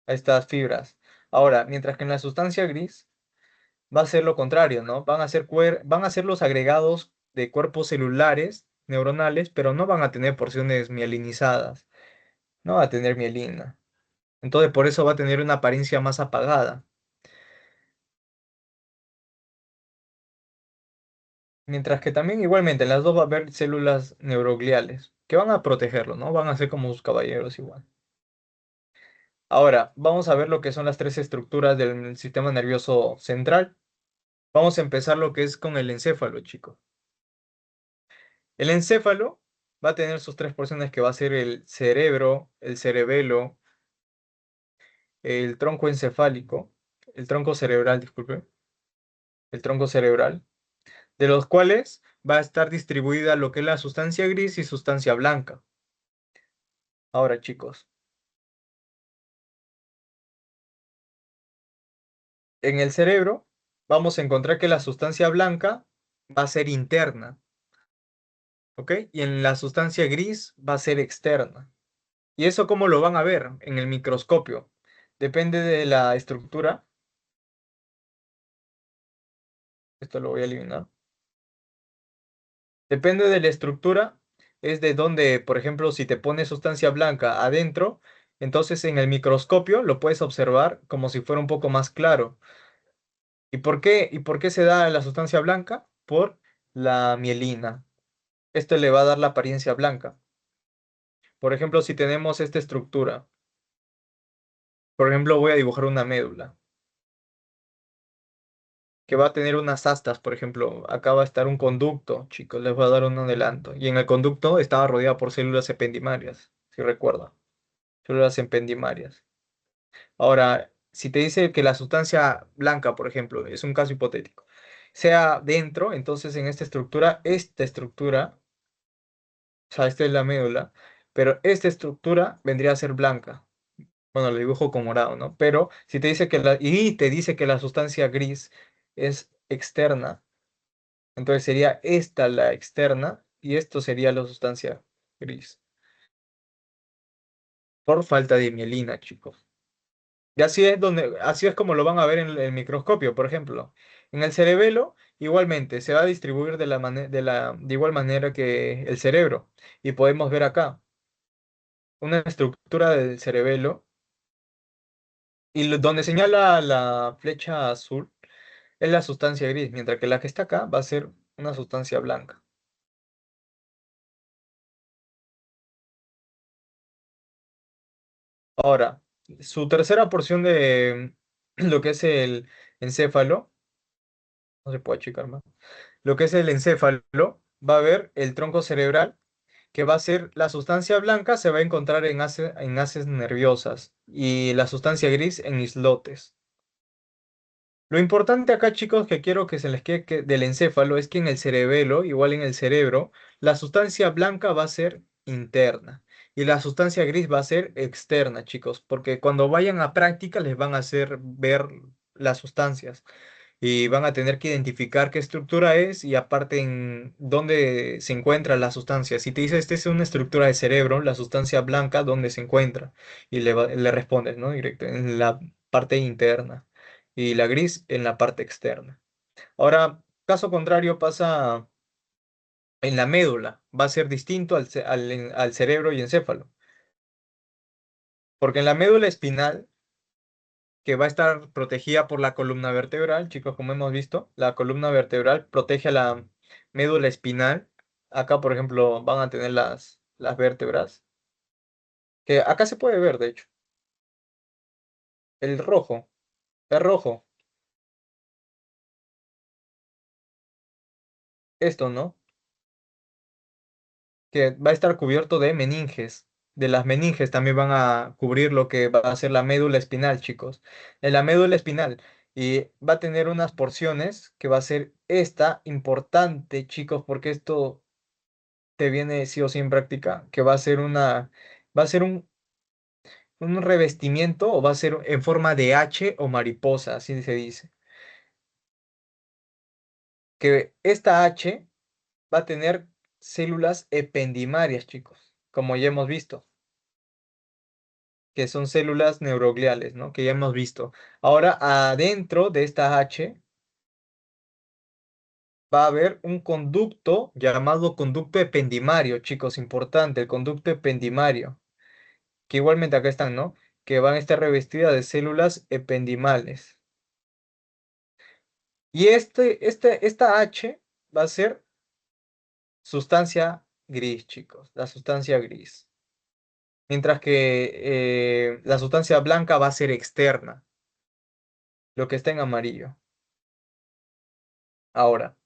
a estas fibras. Ahora, mientras que en la sustancia gris va a ser lo contrario, ¿no? Van a ser los agregados de cuerpos celulares, neuronales, pero no van a tener porciones mielinizadas, no va a tener mielina. Entonces, por eso va a tener una apariencia más apagada. Mientras que también igualmente en las dos va a haber células neurogliales que van a protegerlo, ¿no? Van a ser como sus caballeros igual. Ahora, vamos a ver lo que son las tres estructuras del sistema nervioso central. Vamos a empezar lo que es con el encéfalo, chicos. El encéfalo va a tener sus tres porciones que va a ser el cerebro, el cerebelo, el tronco encefálico, el tronco cerebral, disculpe, el tronco cerebral, de los cuales va a estar distribuida lo que es la sustancia gris y sustancia blanca. Ahora, chicos, en el cerebro vamos a encontrar que la sustancia blanca va a ser interna, ¿ok? Y en la sustancia gris va a ser externa. ¿Y eso cómo lo van a ver en el microscopio? Depende de la estructura. Esto lo voy a eliminar. Depende de la estructura, es de donde, por ejemplo, si te pones sustancia blanca adentro, entonces en el microscopio lo puedes observar como si fuera un poco más claro. ¿Y por qué se da la sustancia blanca? Por la mielina. Esto le va a dar la apariencia blanca. Por ejemplo, si tenemos esta estructura, por ejemplo, voy a dibujar una médula que va a tener unas astas, por ejemplo, acá va a estar un conducto, chicos, les voy a dar un adelanto. Y en el conducto estaba rodeado por células ependimarias, si recuerdan, células ependimarias. Ahora, si te dice que la sustancia blanca, por ejemplo, es un caso hipotético, sea dentro, entonces en esta estructura, o sea, esta es la médula, pero esta estructura vendría a ser blanca. Bueno, lo dibujo con morado, ¿no? Pero si te dice y te dice que la sustancia gris es externa, entonces sería esta la externa y esto sería la sustancia gris. Por falta de mielina, chicos. Y así es como lo van a ver en el microscopio, por ejemplo. En el cerebelo, igualmente, se va a distribuir de igual manera que el cerebro. Y podemos ver acá una estructura del cerebelo. Y donde señala la flecha azul es la sustancia gris, mientras que la que está acá va a ser una sustancia blanca. Ahora, su tercera porción de lo que es el encéfalo, no se puede achicar más, lo que es el encéfalo, va a haber el tronco cerebral, que va a ser la sustancia blanca, se va a encontrar en haces nerviosas y la sustancia gris en islotes. Lo importante acá, chicos, que quiero que se les quede del encéfalo es que en el cerebelo, igual en el cerebro, la sustancia blanca va a ser interna y la sustancia gris va a ser externa, chicos, porque cuando vayan a práctica les van a hacer ver las sustancias y van a tener que identificar qué estructura es y aparte en dónde se encuentra la sustancia. Si te dice, esta es una estructura de cerebro, la sustancia blanca, ¿dónde se encuentra? Y le respondes, ¿no? Directo, en la parte interna y la gris en la parte externa. Ahora, caso contrario pasa en la médula, va a ser distinto al cerebro y encéfalo, porque en la médula espinal, que va a estar protegida por la columna vertebral, chicos, como hemos visto, la columna vertebral protege a la médula espinal. Acá, por ejemplo, van a tener las vértebras, que acá se puede ver, de hecho, el rojo, es rojo, esto, ¿no? Que va a estar cubierto de meninges. De las meninges también van a cubrir lo que va a ser la médula espinal, chicos. En la médula espinal. Y va a tener unas porciones que va a ser esta importante, chicos, porque esto te viene sí o sí en práctica, que va a ser un revestimiento o va a ser en forma de H o mariposa, así se dice. Que esta H va a tener células ependimarias, chicos, como ya hemos visto, que son células neurogliales, ¿no? Que ya hemos visto. Ahora, adentro de esta H va a haber un conducto llamado conducto ependimario, chicos, importante, el conducto ependimario, que igualmente acá están, ¿no? Que van a estar revestidas de células ependimales. Y esta H va a ser sustancia gris, chicos, la sustancia gris. Mientras que la sustancia blanca va a ser externa, lo que está en amarillo. Ahora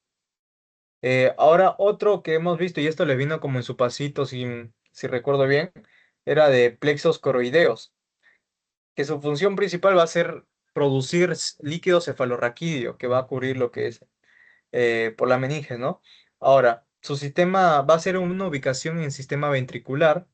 otro que hemos visto, y esto les vino como en su pasito, si recuerdo bien, era de plexos coroideos, que su función principal va a ser producir líquido cefalorraquídeo, que va a cubrir lo que es por la meninge, ¿no? Ahora, su sistema va a ser una ubicación en sistema ventricular,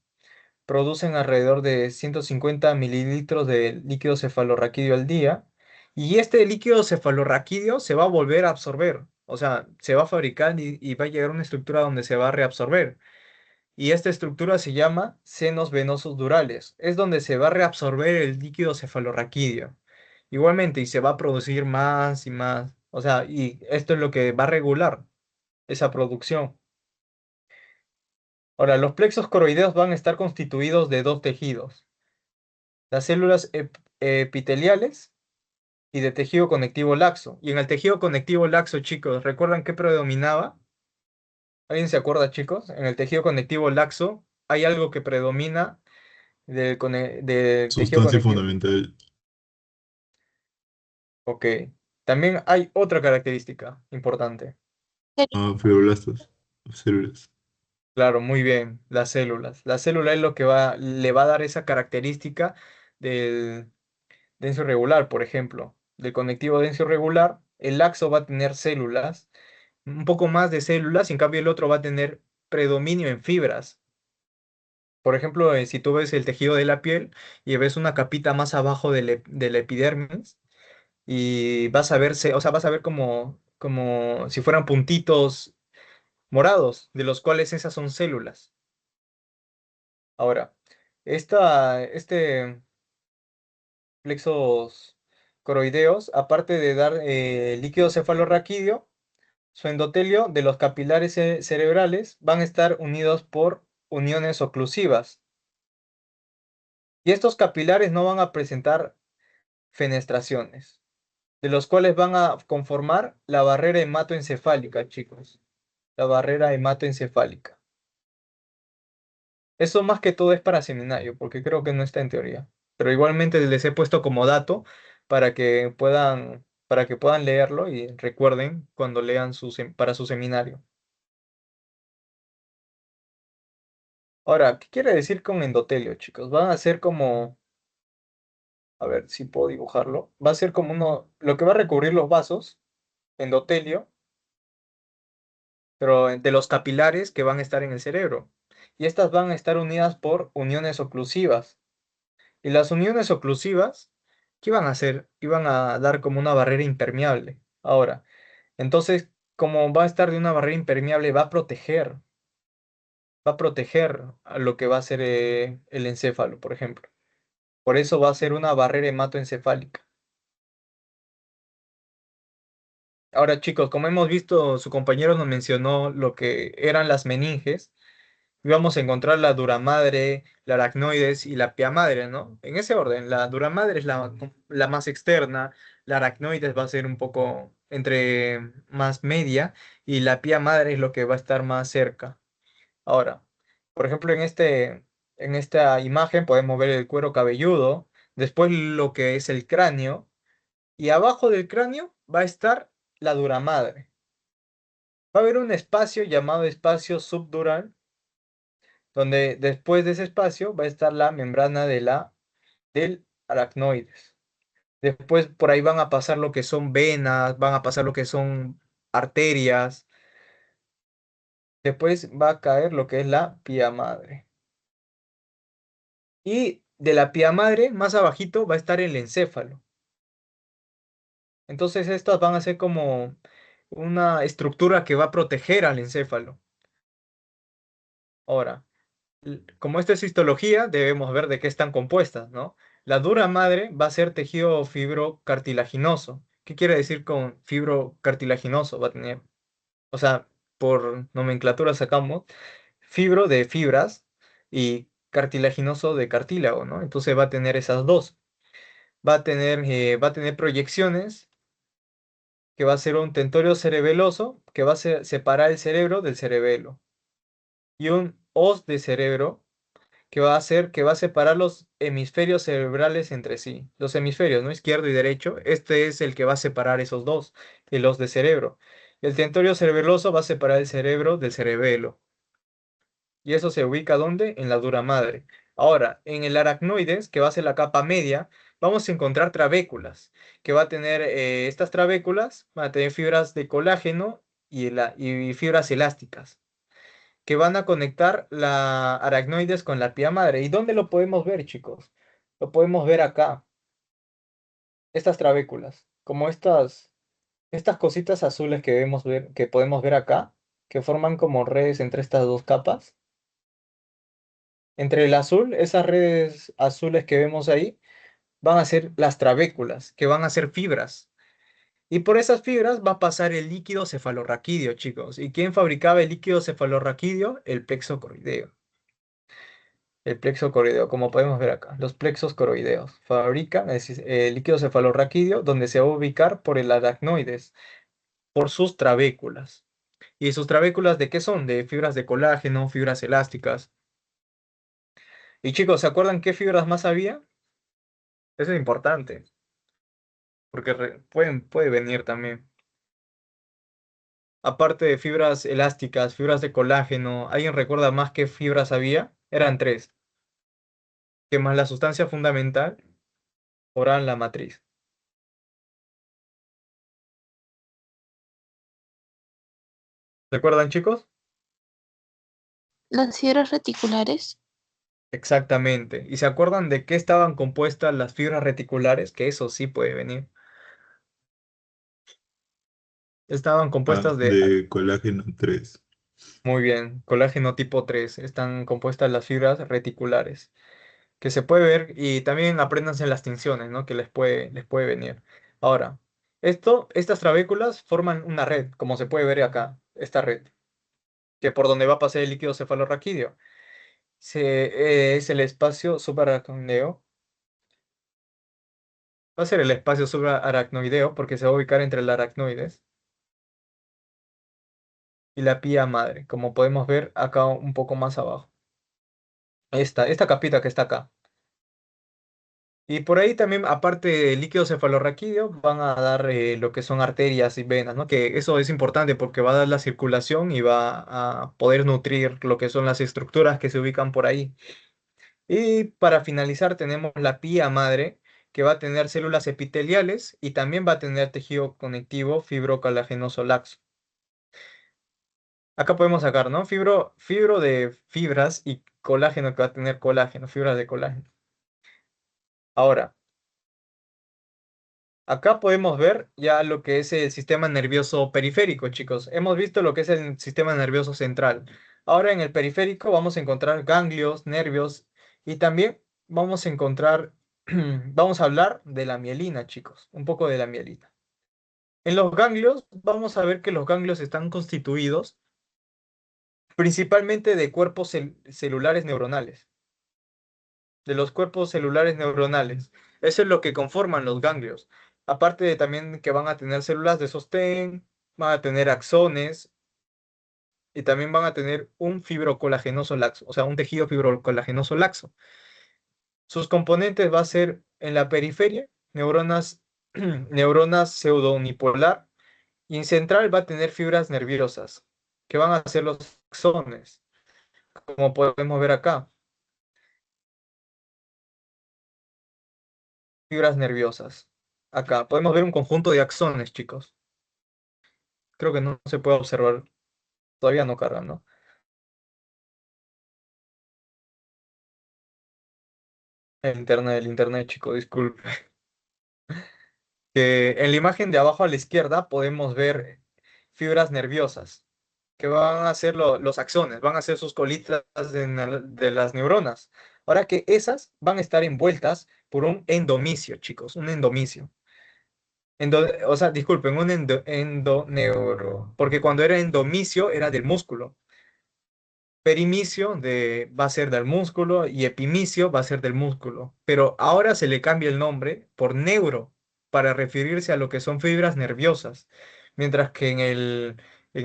producen alrededor de 150 mililitros de líquido cefalorraquídeo al día, y este líquido cefalorraquídeo se va a volver a absorber, o sea, se va a fabricar y va a llegar a una estructura donde se va a reabsorber. Y esta estructura se llama senos venosos durales, es donde se va a reabsorber el líquido cefalorraquídeo. Igualmente, y se va a producir más y más, o sea, y esto es lo que va a regular esa producción. Ahora, los plexos coroideos van a estar constituidos de dos tejidos, las células epiteliales y de tejido conectivo laxo. Y en el tejido conectivo laxo, chicos, ¿recuerdan qué predominaba? ¿Alguien se acuerda, chicos? En el tejido conectivo laxo hay algo que predomina del tejido Sustancia conectivo. fundamental. Ok. También hay otra característica importante. Ah, fibroblastos. Células. Claro, muy bien, las células. La célula es lo que le va a dar esa característica del denso irregular, por ejemplo. Del conectivo denso irregular, el laxo va a tener células, un poco más de células, y en cambio el otro va a tener predominio en fibras. Por ejemplo, si tú ves el tejido de la piel y ves una capita más abajo del epidermis, y vas a verse, o sea, vas a ver como si fueran puntitos morados, de los cuales esas son células. Ahora, este plexos coroideos, aparte de dar líquido cefalorraquídeo, su endotelio de los capilares cerebrales van a estar unidos por uniones oclusivas. Y estos capilares no van a presentar fenestraciones. de los cuales van a conformar la barrera hematoencefálica, chicos. La barrera hematoencefálica. Eso más que todo es para seminario, porque creo que no está en teoría. Pero igualmente les he puesto como dato para que puedan leerlo y recuerden cuando lean para su seminario. Ahora, ¿qué quiere decir con endotelio, chicos? Van a ser como, a ver si puedo dibujarlo. Va a ser como lo que va a recubrir los vasos, endotelio, pero de los capilares que van a estar en el cerebro. Y estas van a estar unidas por uniones oclusivas. Y las uniones oclusivas, ¿qué iban a hacer? Iban a dar como una barrera impermeable. Ahora, entonces, como va a estar de una barrera impermeable, va a proteger a lo que va a ser el encéfalo, por ejemplo. Por eso va a ser una barrera hematoencefálica. Ahora, chicos, como hemos visto, su compañero nos mencionó lo que eran las meninges. Íbamos a encontrar la duramadre, la aracnoides y la pia madre, ¿no? En ese orden, la duramadre es la más externa, la aracnoides va a ser un poco entre más media y la pia madre es lo que va a estar más cerca. Ahora, por ejemplo, en esta imagen podemos ver el cuero cabelludo, después lo que es el cráneo y abajo del cráneo va a estar la duramadre. Va a haber un espacio llamado espacio subdural donde después de ese espacio va a estar la membrana del aracnoides. Después por ahí van a pasar lo que son venas, van a pasar lo que son arterias. Después va a caer lo que es la pía madre. Y de la pía madre, más abajito, va a estar el encéfalo. Entonces estas van a ser como una estructura que va a proteger al encéfalo. Ahora, como esta es histología, debemos ver de qué están compuestas, ¿no? La dura madre va a ser tejido fibrocartilaginoso. ¿Qué quiere decir con fibrocartilaginoso? Va a tener, o sea, por nomenclatura sacamos fibro de fibras y cartilaginoso de cartílago, ¿no? Entonces va a tener esas dos. Va a tener proyecciones, que va a ser un tentorio cerebeloso, que va a separar el cerebro del cerebelo. Y un os de cerebro que va a hacer que va a separar los hemisferios cerebrales entre sí. Los hemisferios, ¿no? Izquierdo y derecho. Este es el que va a separar esos dos, los de cerebro. El tentorio cerebeloso va a separar el cerebro del cerebelo. Y eso se ubica ¿dónde? En la dura madre. Ahora, en el aracnoides, que va a ser la capa media, vamos a encontrar trabéculas, que va a tener estas trabéculas, van a tener fibras de colágeno y fibras elásticas que van a conectar la aracnoides con la pía madre. ¿Y dónde lo podemos ver, chicos? Lo podemos ver acá, estas trabéculas, como estas cositas azules que podemos ver acá, que forman como redes entre estas dos capas. Entre el azul, esas redes azules que vemos ahí, van a ser las trabéculas, que van a ser fibras. Y por esas fibras va a pasar el líquido cefalorraquídeo, chicos. ¿Y quién fabricaba el líquido cefalorraquídeo? El plexo corrideo. El plexo coroideo, como podemos ver acá, los plexos coroideos fabrican el líquido cefalorraquídeo donde se va a ubicar por el aracnoides, por sus trabéculas. ¿Y sus trabéculas de qué son? De fibras de colágeno, fibras elásticas. Y chicos, ¿se acuerdan qué fibras más había? Eso es importante, porque puede venir también. Aparte de fibras elásticas, fibras de colágeno, ¿alguien recuerda más qué fibras había? Eran tres, que más la sustancia fundamental forman la matriz. ¿Recuerdan, chicos? Las fibras reticulares. Exactamente. ¿Y se acuerdan de qué estaban compuestas las fibras reticulares? Que eso sí puede venir. Estaban Ah, compuestas de, de colágeno 3. muy bien, colágeno tipo 3. Están compuestas las fibras reticulares, que se puede ver y también apréndanse las tinciones, ¿no? Que les puede venir. Ahora, estas trabéculas forman una red, como se puede ver acá, esta red, que por donde va a pasar el líquido cefalorraquídeo. Es el espacio subaracnoideo Va a ser el espacio subaracnoideo porque se va a ubicar entre el aracnoides y la pía madre, como podemos ver acá un poco más abajo. Esta capita que está acá. Y por ahí también, aparte del líquido cefalorraquídeo, van a dar lo que son arterias y venas, ¿no? Que eso es importante porque va a dar la circulación y va a poder nutrir lo que son las estructuras que se ubican por ahí. Y para finalizar tenemos la pía madre, que va a tener células epiteliales y también va a tener tejido conectivo fibrocolagenoso laxo. Acá podemos sacar, ¿no? Fibro de fibras y colágeno que va a tener colágeno, fibras de colágeno. Ahora, acá podemos ver ya lo que es el sistema nervioso periférico, chicos. Hemos visto lo que es el sistema nervioso central. Ahora en el periférico vamos a encontrar ganglios, nervios y también vamos a encontrar, vamos a hablar de la mielina, chicos, un poco de la mielina. En los ganglios vamos a ver que los ganglios están constituidos principalmente de cuerpos celulares neuronales, de los cuerpos celulares neuronales. Eso es lo que conforman los ganglios. Aparte de también que van a tener células de sostén, van a tener axones y también van a tener un fibrocolagenoso laxo, o sea, un tejido fibrocolagenoso laxo. Sus componentes va a ser en la periferia, neuronas, neuronas pseudounipolar, y en central va a tener fibras nerviosas, que van a ser los axones, como podemos ver acá. Fibras nerviosas. Acá podemos ver un conjunto de axones, chicos. Creo que no se puede observar. Todavía no cargan, ¿no? El internet, chico, disculpe. Que en la imagen de abajo a la izquierda podemos ver fibras nerviosas, que van a ser los axones, van a ser sus colitas de las neuronas. Ahora que esas van a estar envueltas por un endomisio, chicos, un endomisio. O sea, disculpen, un endoneuro, porque cuando era endomisio era del músculo. Perimicio va a ser del músculo y epimicio va a ser del músculo. Pero ahora se le cambia el nombre por neuro para referirse a lo que son fibras nerviosas, mientras que en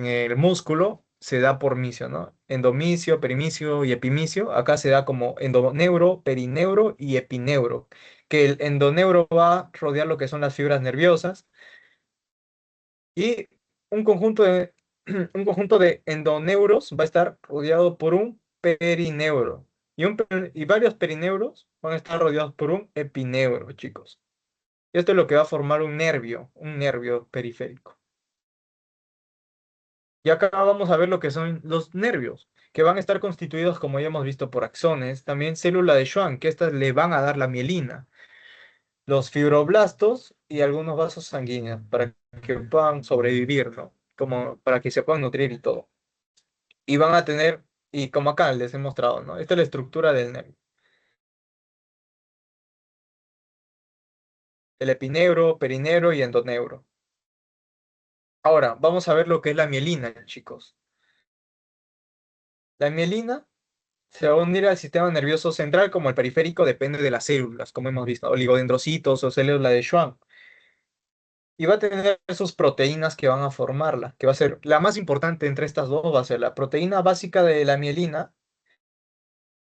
el músculo se da por misio, ¿no? Endomisio, perimicio y epimicio. Acá se da como endoneuro, perineuro y epineuro, que el endoneuro va a rodear lo que son las fibras nerviosas y un conjunto de, un conjunto de endoneuros va a estar rodeado por un perineuro. Y varios perineuros van a estar rodeados por un epineuro, chicos. Y esto es lo que va a formar un nervio periférico. Y acá vamos a ver lo que son los nervios, que van a estar constituidos, como ya hemos visto, por axones, también célula de Schwann, que estas le van a dar la mielina, los fibroblastos y algunos vasos sanguíneos para que puedan sobrevivir, ¿no? Como para que se puedan nutrir y todo. Y van a tener, y como acá les he mostrado, ¿no? Esta es la estructura del nervio. El epineuro, perineuro y endoneuro. Ahora, vamos a ver lo que es la mielina, chicos. La mielina se va a unir al sistema nervioso central como el periférico depende de las células, como hemos visto, oligodendrocitos o célula de Schwann. Y va a tener sus proteínas que van a formarla, que va a ser la más importante entre estas dos, va a ser la proteína básica de la mielina,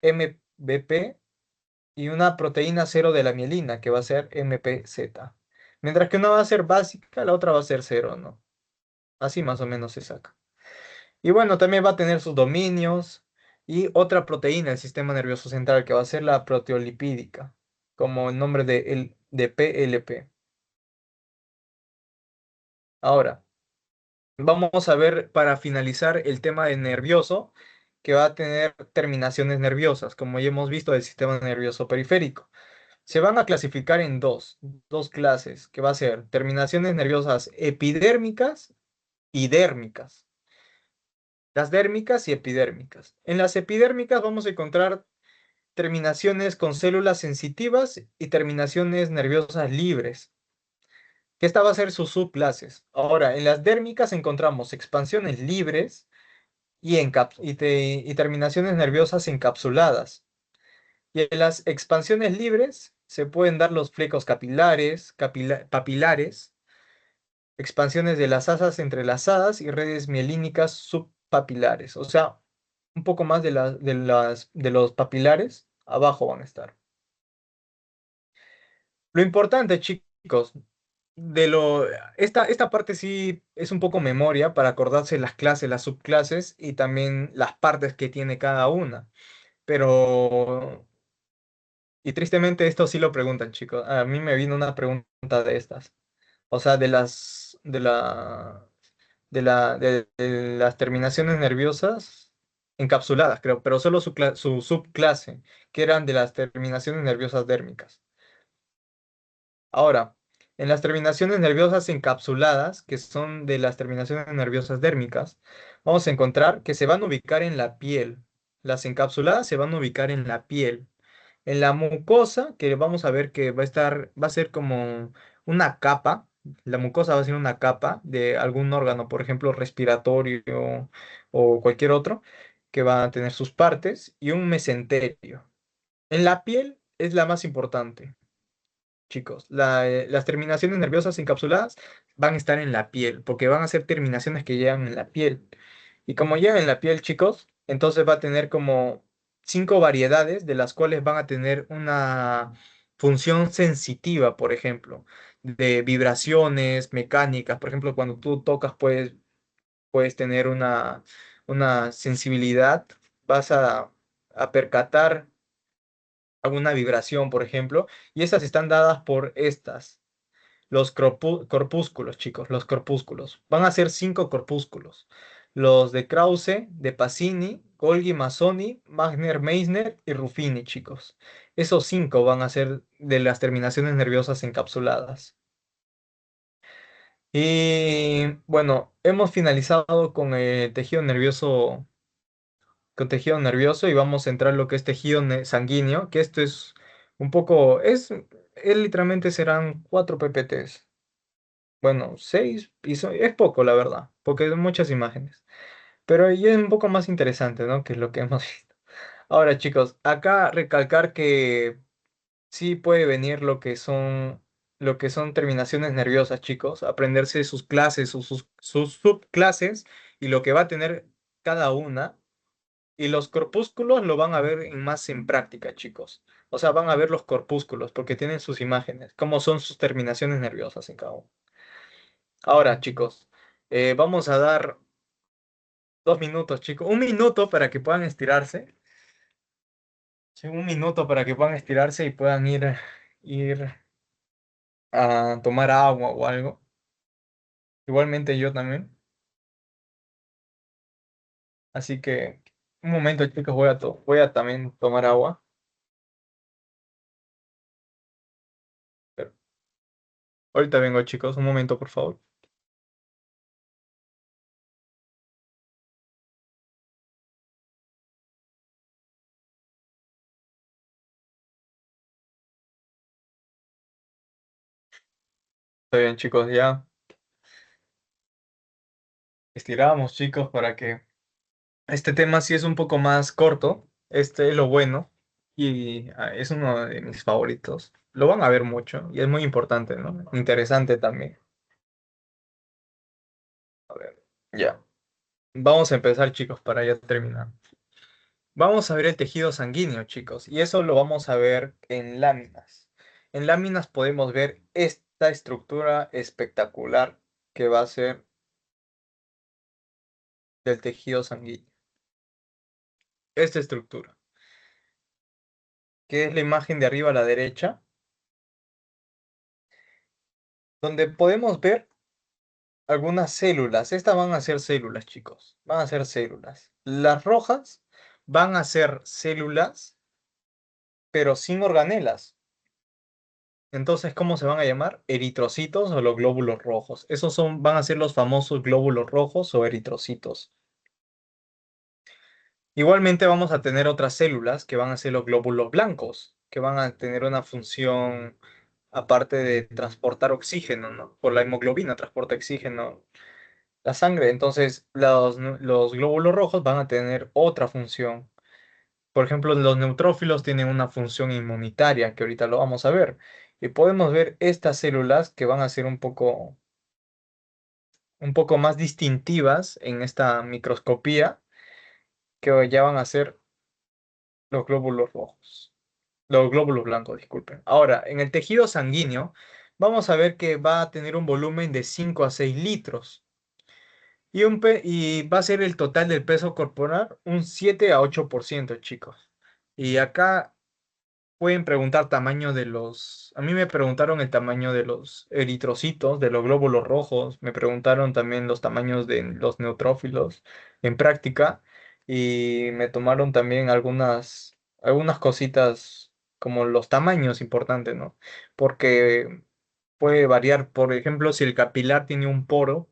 MBP, y una proteína cero de la mielina, que va a ser MPZ. Mientras que una va a ser básica, la otra va a ser cero, ¿no? Así más o menos se saca. Y bueno, también va a tener sus dominios y otra proteína del sistema nervioso central, que va a ser la proteolipídica, como el nombre de PLP. Ahora, vamos a ver para finalizar el tema de nervioso, que va a tener terminaciones nerviosas, como ya hemos visto del sistema nervioso periférico. Se van a clasificar en dos clases, que va a ser terminaciones nerviosas epidérmicas y dérmicas. Las dérmicas y epidérmicas. En las epidérmicas vamos a encontrar terminaciones con células sensitivas y terminaciones nerviosas libres, que esta va a ser sus subclases. Ahora, en las dérmicas encontramos expansiones libres y terminaciones nerviosas encapsuladas. Y en las expansiones libres se pueden dar los flecos capilares, papilares, expansiones de las asas entrelazadas y redes mielínicas subpapilares. O sea, un poco más de los papilares abajo van a estar. Lo importante, chicos, esta parte sí es un poco memoria para acordarse las clases, las subclases y también las partes que tiene cada una. Pero, y tristemente esto sí lo preguntan, chicos. A mí me vino una pregunta de estas. O sea, de las terminaciones nerviosas encapsuladas, creo, pero solo su subclase, que eran de las terminaciones nerviosas dérmicas. Ahora, en las terminaciones nerviosas encapsuladas, que son de las terminaciones nerviosas dérmicas, vamos a encontrar que se van a ubicar en la piel. Las encapsuladas se van a ubicar en la piel. En la mucosa, que vamos a ver que va a ser como una capa. La mucosa va a ser una capa de algún órgano, por ejemplo, respiratorio o cualquier otro, que va a tener sus partes y un mesenterio. En la piel es la más importante, chicos. Las terminaciones nerviosas encapsuladas van a estar en la piel, porque van a ser terminaciones que llegan en la piel. Y como llegan en la piel, chicos, entonces va a tener como 5 variedades, de las cuales van a tener una función sensitiva, por ejemplo, de vibraciones mecánicas. Por ejemplo, cuando tú tocas, puedes tener una sensibilidad, vas a percatar alguna vibración, por ejemplo, y esas están dadas por estas. Los corpúsculos, chicos, los corpúsculos. Van a ser 5 corpúsculos. Los de Krause, de Pacini, Golgi, Mazzoni, Magner-Meissner y Ruffini, chicos. Esos 5 van a ser de las terminaciones nerviosas encapsuladas. Y bueno, hemos finalizado con tejido nervioso y vamos a entrar en lo que es tejido sanguíneo, que esto es un poco, literalmente serán 4 PPTs. Bueno, 6 y es poco, la verdad, porque son muchas imágenes. Pero ya es un poco más interesante, ¿no? Que es lo que hemos visto. Ahora, chicos, acá recalcar que sí puede venir lo que son terminaciones nerviosas, chicos. Aprenderse sus clases, sus subclases y lo que va a tener cada una. Y los corpúsculos lo van a ver más en práctica, chicos. O sea, van a ver los corpúsculos porque tienen sus imágenes, cómo son sus terminaciones nerviosas en cada uno. Ahora, chicos, vamos a dar 2 minutos, chicos. Un minuto para que puedan estirarse. Sí, un minuto para que puedan estirarse y puedan ir a tomar agua o algo. Igualmente yo también. Así que un momento, chicos, voy a también tomar agua. Pero ahorita vengo, chicos. Un momento, por favor. Está bien, chicos, ya estiramos, chicos, para que este tema sí es un poco más corto. Este es lo bueno y es uno de mis favoritos. Lo van a ver mucho y es muy importante, ¿no? Interesante también. A ver, ya. Vamos a empezar, chicos, para ya terminar. Vamos a ver el tejido sanguíneo, chicos, y eso lo vamos a ver en láminas. En láminas podemos ver esta estructura espectacular que va a ser del tejido sanguíneo. Esta estructura, que es la imagen de arriba a la derecha, donde podemos ver algunas células. Estas van a ser células, chicos. Van a ser células. Las rojas van a ser células, pero sin organelas. Entonces, ¿cómo se van a llamar? Eritrocitos o los glóbulos rojos. Van a ser los famosos glóbulos rojos o eritrocitos. Igualmente vamos a tener otras células que van a ser los glóbulos blancos, que van a tener una función aparte de transportar oxígeno, ¿no? Por la hemoglobina transporta oxígeno la sangre. Entonces, los glóbulos rojos van a tener otra función. Por ejemplo, los neutrófilos tienen una función inmunitaria, que ahorita lo vamos a ver. Y podemos ver estas células que van a ser un poco más distintivas en esta microscopía, que ya van a ser los glóbulos rojos. Los glóbulos blancos, disculpen. Ahora, en el tejido sanguíneo, vamos a ver que va a tener un volumen de 5 a 6 litros. Y va a ser el total del peso corporal un 7 a 8%, chicos. Y acá pueden preguntar tamaño de los... A mí me preguntaron el tamaño de los eritrocitos, de los glóbulos rojos. Me preguntaron también los tamaños de los neutrófilos en práctica. Y me tomaron también algunas cositas como los tamaños importantes, ¿no? Porque puede variar, por ejemplo, si el capilar tiene un poro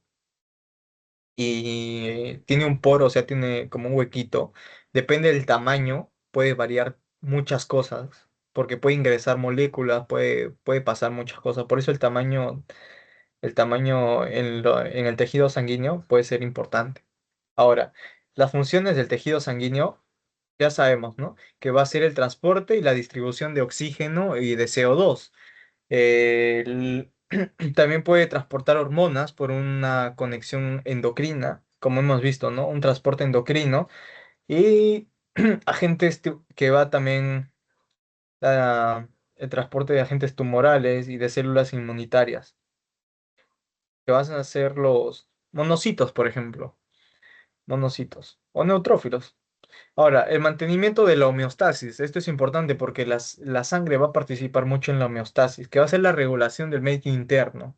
y tiene un poro, o sea, tiene como un huequito, depende del tamaño, puede variar muchas cosas, porque puede ingresar moléculas, puede pasar muchas cosas. Por eso el tamaño en el tejido sanguíneo puede ser importante. Ahora, las funciones del tejido sanguíneo, ya sabemos, ¿no? Que va a ser el transporte y la distribución de oxígeno y de CO2. El- También puede transportar hormonas por una conexión endocrina, como hemos visto, ¿no? Un transporte endocrino y que va también el transporte de agentes tumorales y de células inmunitarias, que van a ser los monocitos, por ejemplo, monocitos o neutrófilos. Ahora, el mantenimiento de la homeostasis. Esto es importante porque la sangre va a participar mucho en la homeostasis, que va a ser la regulación del medio interno.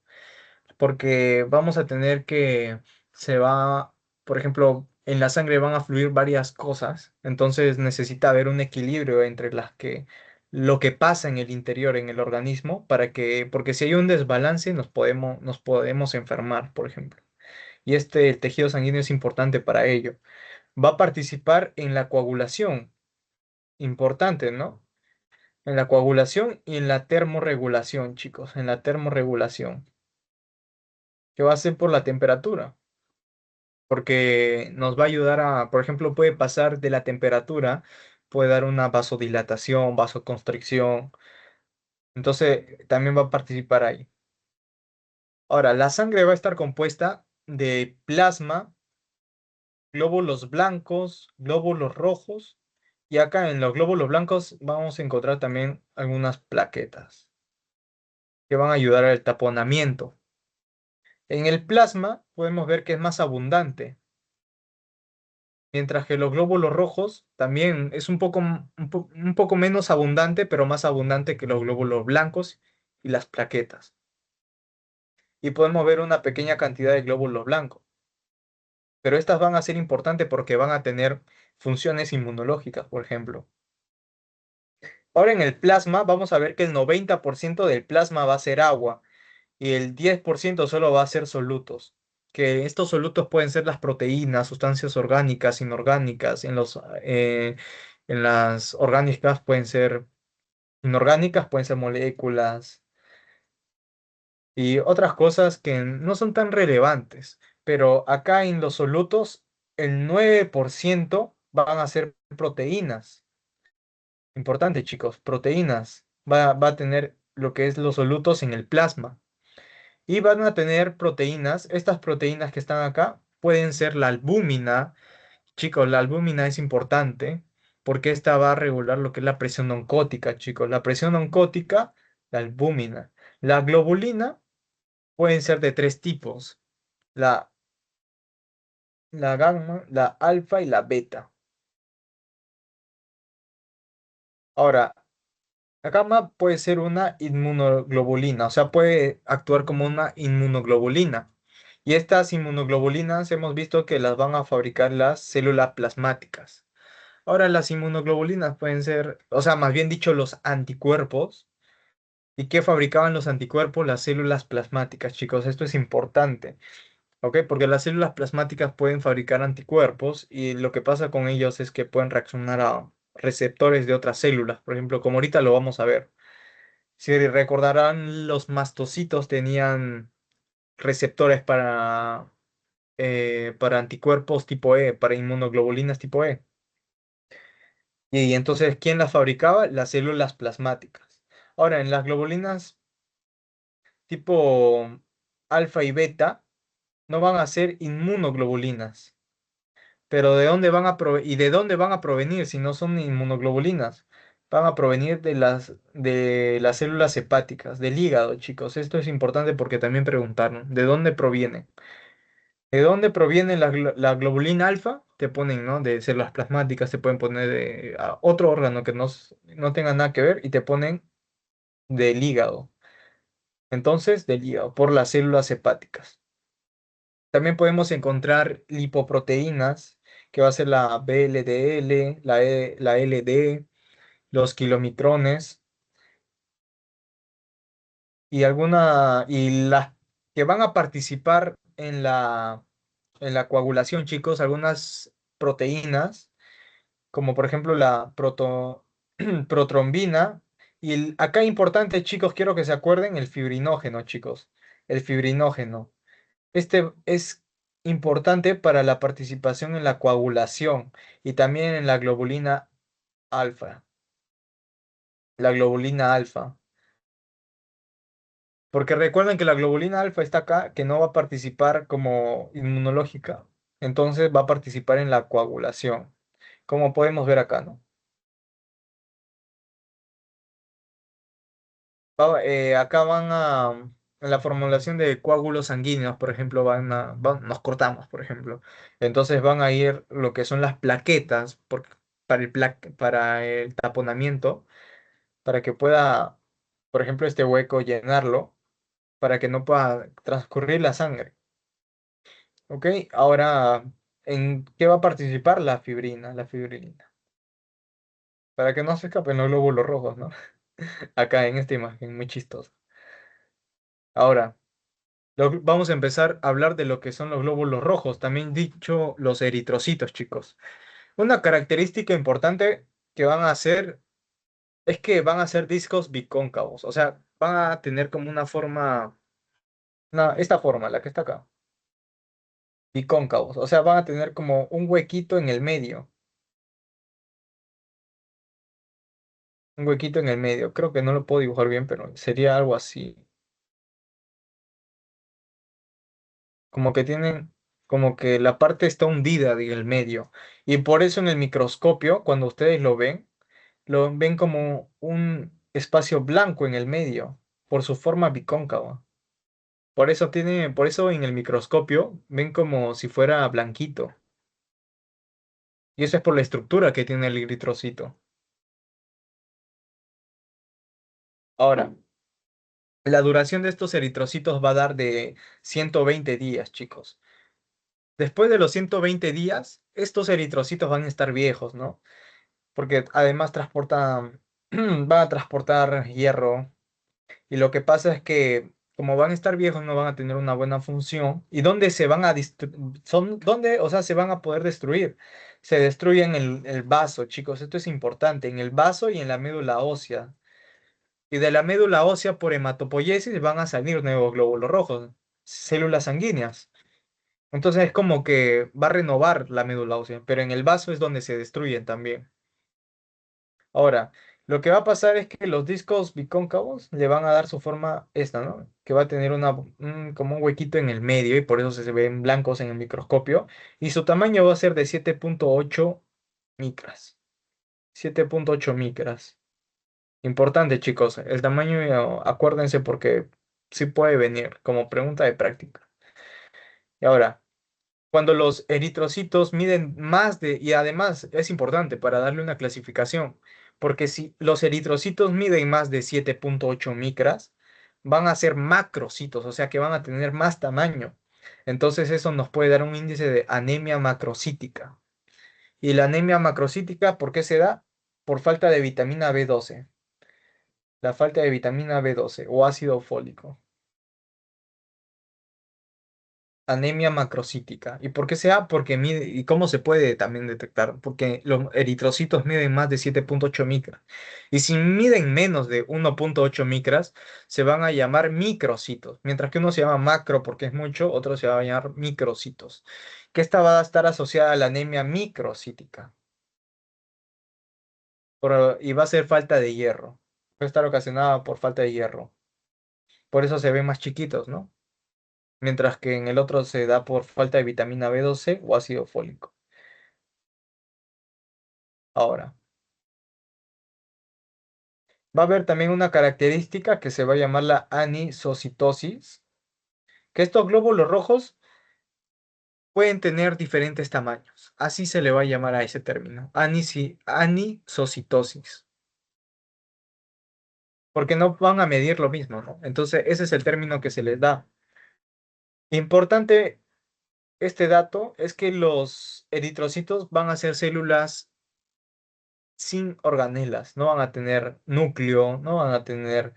Porque vamos a tener que se va, por ejemplo, en la sangre van a fluir varias cosas, entonces necesita haber un equilibrio entre lo que pasa en el interior, en el organismo, porque si hay un desbalance nos podemos enfermar, por ejemplo. Y el tejido sanguíneo es importante para ello. Va a participar en la coagulación, importante, ¿no? En la coagulación y en la termorregulación, chicos, en la termorregulación, que va a ser por la temperatura. Porque nos va a ayudar por ejemplo, puede pasar de la temperatura, puede dar una vasodilatación, vasoconstricción, entonces también va a participar ahí. Ahora, la sangre va a estar compuesta de plasma, glóbulos blancos, glóbulos rojos, y acá en los glóbulos blancos vamos a encontrar también algunas plaquetas que van a ayudar al taponamiento. En el plasma podemos ver que es más abundante. Mientras que los glóbulos rojos también es un poco menos abundante, pero más abundante que los glóbulos blancos y las plaquetas. Y podemos ver una pequeña cantidad de glóbulos blancos. Pero estas van a ser importantes porque van a tener funciones inmunológicas, por ejemplo. Ahora en el plasma vamos a ver que el 90% del plasma va a ser agua y el 10% solo va a ser solutos. Que estos solutos pueden ser las proteínas, sustancias orgánicas, inorgánicas. En las orgánicas pueden ser inorgánicas, pueden ser moléculas y otras cosas que no son tan relevantes. Pero acá en los solutos, el 9% van a ser proteínas. Importante, chicos, proteínas. Va a tener lo que es los solutos en el plasma. Y van a tener proteínas. Estas proteínas que están acá pueden ser la albúmina. Chicos, la albúmina es importante porque esta va a regular lo que es la presión oncótica, chicos. La presión oncótica, la albúmina. La globulina pueden ser de tres tipos. La, la gamma, la alfa y la beta. Ahora, la gamma puede ser una inmunoglobulina, o sea, puede actuar como una inmunoglobulina. Y estas inmunoglobulinas hemos visto que las van a fabricar las células plasmáticas. Ahora, las inmunoglobulinas pueden ser, o sea, más bien dicho, los anticuerpos. ¿Y qué fabricaban los anticuerpos? Las células plasmáticas, chicos. Esto es importante, ¿ok? Porque las células plasmáticas pueden fabricar anticuerpos y lo que pasa con ellos es que pueden reaccionar a receptores de otras células, por ejemplo, como ahorita lo vamos a ver. Si recordarán, los mastocitos tenían receptores para anticuerpos tipo E, para inmunoglobulinas tipo E. Y entonces, ¿quién las fabricaba? Las células plasmáticas. Ahora, en las globulinas tipo alfa y beta no van a ser inmunoglobulinas. Pero ¿de dónde van a provenir si no son inmunoglobulinas? Van a provenir de las células hepáticas, del hígado, chicos. Esto es importante porque también preguntaron, ¿de dónde provienen? ¿De dónde proviene la globulina alfa? Te ponen, ¿no? De células plasmáticas, te pueden poner de otro órgano que no tenga nada que ver y te ponen del hígado. Entonces, del hígado, por las células hepáticas. También podemos encontrar lipoproteínas, que va a ser la VLDL, la LD, los kilomicrones y las que van a participar en la coagulación, chicos, algunas proteínas, como por ejemplo la protrombina. Acá importante, chicos, quiero que se acuerden el fibrinógeno, chicos. El fibrinógeno. Este es importante para la participación en la coagulación y también en la globulina alfa. La globulina alfa. Porque recuerden que la globulina alfa está acá, que no va a participar como inmunológica. Entonces va a participar en la coagulación. Como podemos ver acá, ¿no? Acá en la formulación de coágulos sanguíneos, por ejemplo, nos cortamos, por ejemplo. Entonces van a ir lo que son las plaquetas para el taponamiento, para que pueda, por ejemplo, este hueco llenarlo, para que no pueda transcurrir la sangre. ¿Ok? Ahora, ¿en qué va a participar la fibrina? La fibrina. Para que no se escapen los glóbulos rojos, ¿no? Acá en esta imagen, muy chistoso. Ahora. Vamos a empezar a hablar de lo que son los glóbulos rojos, también dicho los eritrocitos, chicos. Una característica importante que van a hacer es que van a ser discos bicóncavos, o sea, van a tener como una forma, esta forma, la que está acá, bicóncavos, o sea, van a tener como un huequito en el medio, un huequito en el medio. Creo que no lo puedo dibujar bien, pero sería algo así. Como que tienen, como que la parte está hundida en el medio. Y por eso en el microscopio, cuando ustedes lo ven como un espacio blanco en el medio, por su forma bicóncava. Por eso en el microscopio ven como si fuera blanquito. Y eso es por la estructura que tiene el eritrocito. Ahora, la duración de estos eritrocitos va a dar de 120 días, chicos. Después de los 120 días, estos eritrocitos van a estar viejos, ¿no? Porque además van a transportar hierro. Y lo que pasa es que como van a estar viejos, no van a tener una buena función. ¿Y dónde se van a dónde, o sea, se van a poder destruir? Se destruyen en el vaso, chicos. Esto es importante, en el vaso y en la médula ósea. Y de la médula ósea por hematopoiesis van a salir nuevos glóbulos rojos, células sanguíneas. Entonces es como que va a renovar la médula ósea, pero en el vaso es donde se destruyen también. Ahora, lo que va a pasar es que los discos bicóncavos le van a dar su forma esta, ¿no? Que va a tener como un huequito en el medio y por eso se ven blancos en el microscopio. Y su tamaño va a ser de 7,8 micras. 7,8 micras. Importante, chicos. El tamaño, acuérdense porque sí puede venir como pregunta de práctica. Y ahora, cuando los eritrocitos miden y además es importante para darle una clasificación, porque si los eritrocitos miden más de 7,8 micras, van a ser macrocitos, o sea que van a tener más tamaño. Entonces eso nos puede dar un índice de anemia macrocítica. Y la anemia macrocítica, ¿por qué se da? Por falta de vitamina B12. La falta de vitamina B12 o ácido fólico. Anemia macrocítica. ¿Y por qué se da? Porque mide, ¿y cómo se puede también detectar? Porque los eritrocitos miden más de 7,8 micras. Y si miden menos de 1,8 micras, se van a llamar microcitos. Mientras que uno se llama macro porque es mucho, otro se va a llamar microcitos. Que esta va a estar asociada a la anemia microcítica. y va a ser falta de hierro. Va a estar ocasionada por falta de hierro. Por eso se ven más chiquitos, ¿no? Mientras que en el otro se da por falta de vitamina B12 o ácido fólico. Ahora, va a haber también una característica que se va a llamar la anisocitosis, que estos glóbulos rojos pueden tener diferentes tamaños. Así se le va a llamar a ese término, anisocitosis. Porque no van a medir lo mismo, ¿no? Entonces, ese es el término que se les da. Importante este dato es que los eritrocitos van a ser células sin organelas, no van a tener núcleo, no van a tener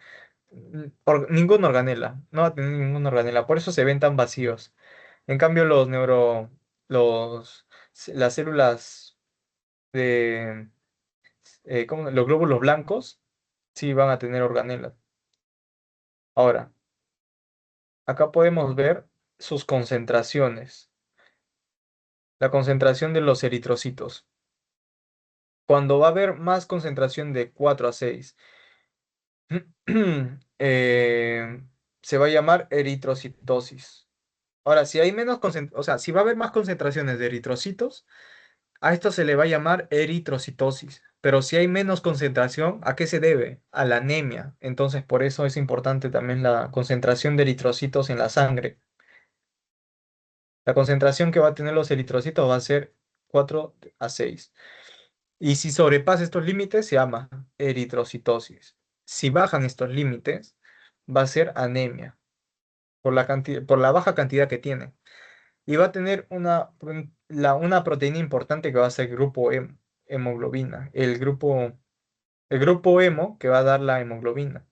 ninguna organela, no va a tener ninguna organela, por eso se ven tan vacíos. En cambio, las células de, los glóbulos blancos, sí van a tener organelas. Ahora, acá podemos ver sus concentraciones, la concentración de los eritrocitos. Cuando va a haber más concentración de 4 a 6, eh, se va a llamar eritrocitosis. Ahora, si hay menos o sea, si va a haber más concentraciones de eritrocitos, a esto se le va a llamar eritrocitosis. Pero si hay menos concentración, ¿a qué se debe? A la anemia. Entonces, por eso es importante también la concentración de eritrocitos en la sangre. La concentración que va a tener los eritrocitos va a ser 4 a 6. Y si sobrepasa estos límites, se llama eritrocitosis. Si bajan estos límites, va a ser anemia por la baja cantidad que tiene. Y va a tener una proteína importante que va a ser grupo hemoglobina. El grupo hemo que va a dar la hemoglobina.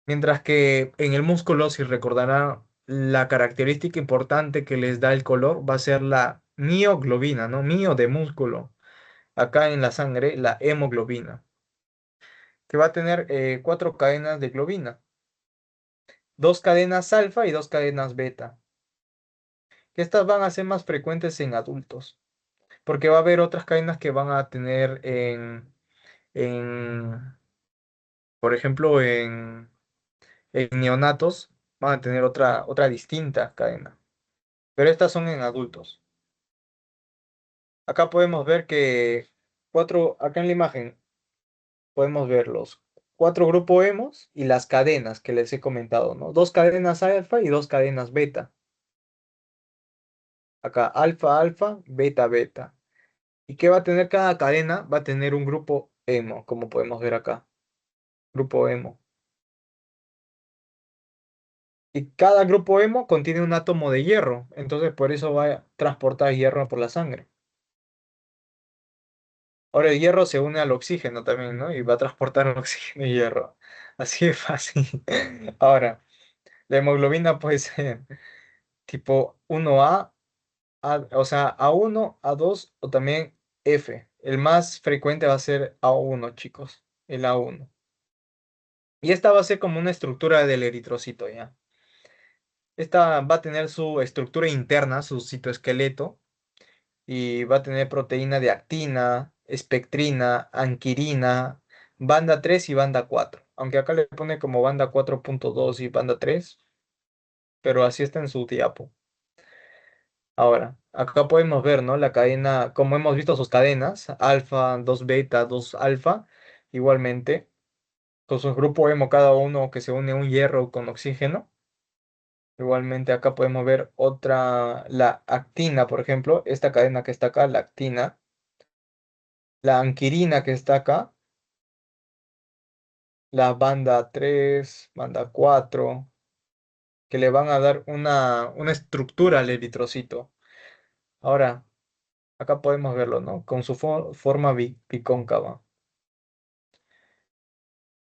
Mientras que en el músculo, si recordará, la característica importante que les da el color va a ser la mioglobina, ¿no? Mio de músculo. Acá en la sangre, la hemoglobina, que va a tener 4 cadenas de globina, 2 cadenas alfa y 2 cadenas beta, que estas van a ser más frecuentes en adultos, porque va a haber otras cadenas que van a tener en por ejemplo, en neonatos, van a tener otra distinta cadena, pero estas son en adultos. Acá podemos ver que acá en la imagen, podemos ver los 4 grupos hemos y las cadenas que les he comentado, ¿no? 2 cadenas alfa y 2 cadenas beta. Acá alfa, alfa, beta, beta. ¿Y qué va a tener cada cadena? Va a tener un grupo hemo, como podemos ver acá. Grupo hemo. Y cada grupo hemo contiene un átomo de hierro. Entonces por eso va a transportar hierro por la sangre. Ahora el hierro se une al oxígeno también, ¿no? Y va a transportar oxígeno y hierro. Así de fácil. Ahora, la hemoglobina puede ser tipo 1A, o sea, A1, A2 o también F. El más frecuente va a ser A1, chicos. El A1. Y esta va a ser como una estructura del eritrocito, ¿ya? Esta va a tener su estructura interna, su citoesqueleto, y va a tener proteína de actina, espectrina, anquirina, banda 3 y banda 4. Aunque acá le pone como banda 4.2 y banda 3, pero así está en su diapo. Ahora, acá podemos ver, ¿no? La cadena, como hemos visto sus cadenas, alfa, 2 beta, 2 alfa, igualmente, con su grupo hemo cada uno que se une un hierro con oxígeno. Igualmente acá podemos ver la actina, por ejemplo, esta cadena que está acá, la actina, la anquirina que está acá, la banda 3, banda 4, que le van a dar una estructura al eritrocito. Ahora, acá podemos verlo, ¿no? Con su forma bicóncava.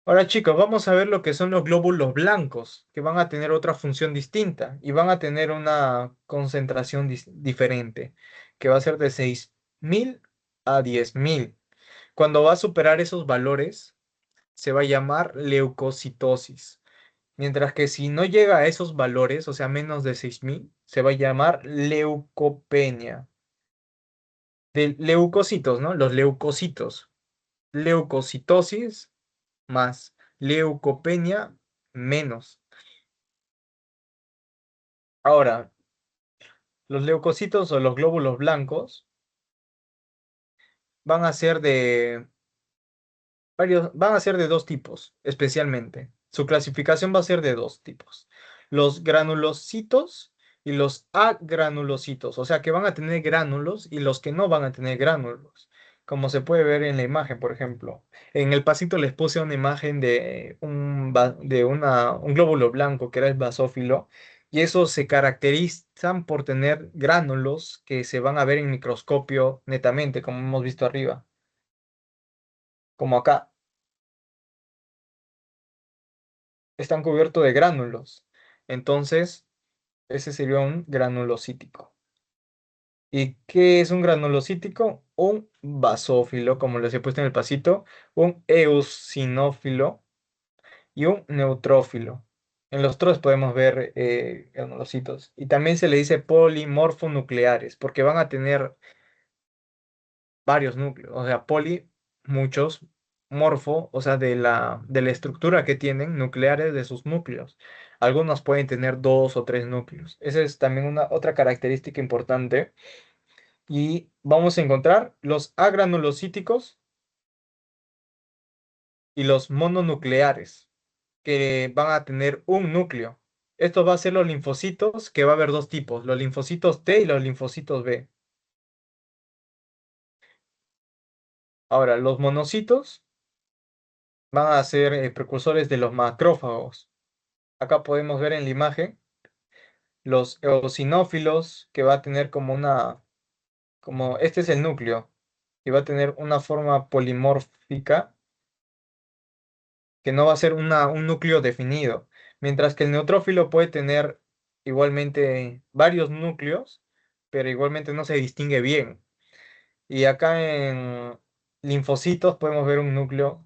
Ahora chicos, vamos a ver lo que son los glóbulos blancos, que van a tener otra función distinta y van a tener una concentración diferente, que va a ser de 6.000 a 10.000. Cuando va a superar esos valores, se va a llamar leucocitosis. Mientras que si no llega a esos valores, o sea, menos de 6.000, se va a llamar leucopenia. de leucocitos, ¿no? Los leucocitos. Leucocitosis más leucopenia menos. Ahora, los leucocitos o los glóbulos blancos van a ser de van a ser de dos tipos, especialmente. Su clasificación va a ser de dos tipos. Los granulocitos y los agranulocitos. O sea, que van a tener gránulos y los que no van a tener gránulos. Como se puede ver en la imagen, por ejemplo. En el pasito les puse una imagen de un glóbulo blanco que era el basófilo. Y esos se caracterizan por tener gránulos que se van a ver en microscopio netamente, como hemos visto arriba. Como acá. Están cubiertos de gránulos. Entonces, ese sería un granulocítico. ¿Y qué es un granulocítico? Un basófilo, como les he puesto en el pasito, un eosinófilo y un neutrófilo. En los otros podemos ver granulocitos. Y también se le dice polimorfonucleares, porque van a tener varios núcleos, o sea, muchos, morfo, o sea, de la estructura que tienen, nucleares de sus núcleos. Algunos pueden tener dos o tres núcleos. Esa es también una otra característica importante. Y vamos a encontrar los agranulocíticos y los mononucleares, que van a tener un núcleo. Estos va a ser los linfocitos, que va a haber dos tipos, los linfocitos T y los linfocitos B. Ahora, los monocitos van a ser precursores de los macrófagos. Acá podemos ver en la imagen los eosinófilos, que va a tener como este es el núcleo, y va a tener una forma polimórfica, que no va a ser un núcleo definido, mientras que el neutrófilo puede tener igualmente varios núcleos, pero igualmente no se distingue bien. Y acá en linfocitos podemos ver un núcleo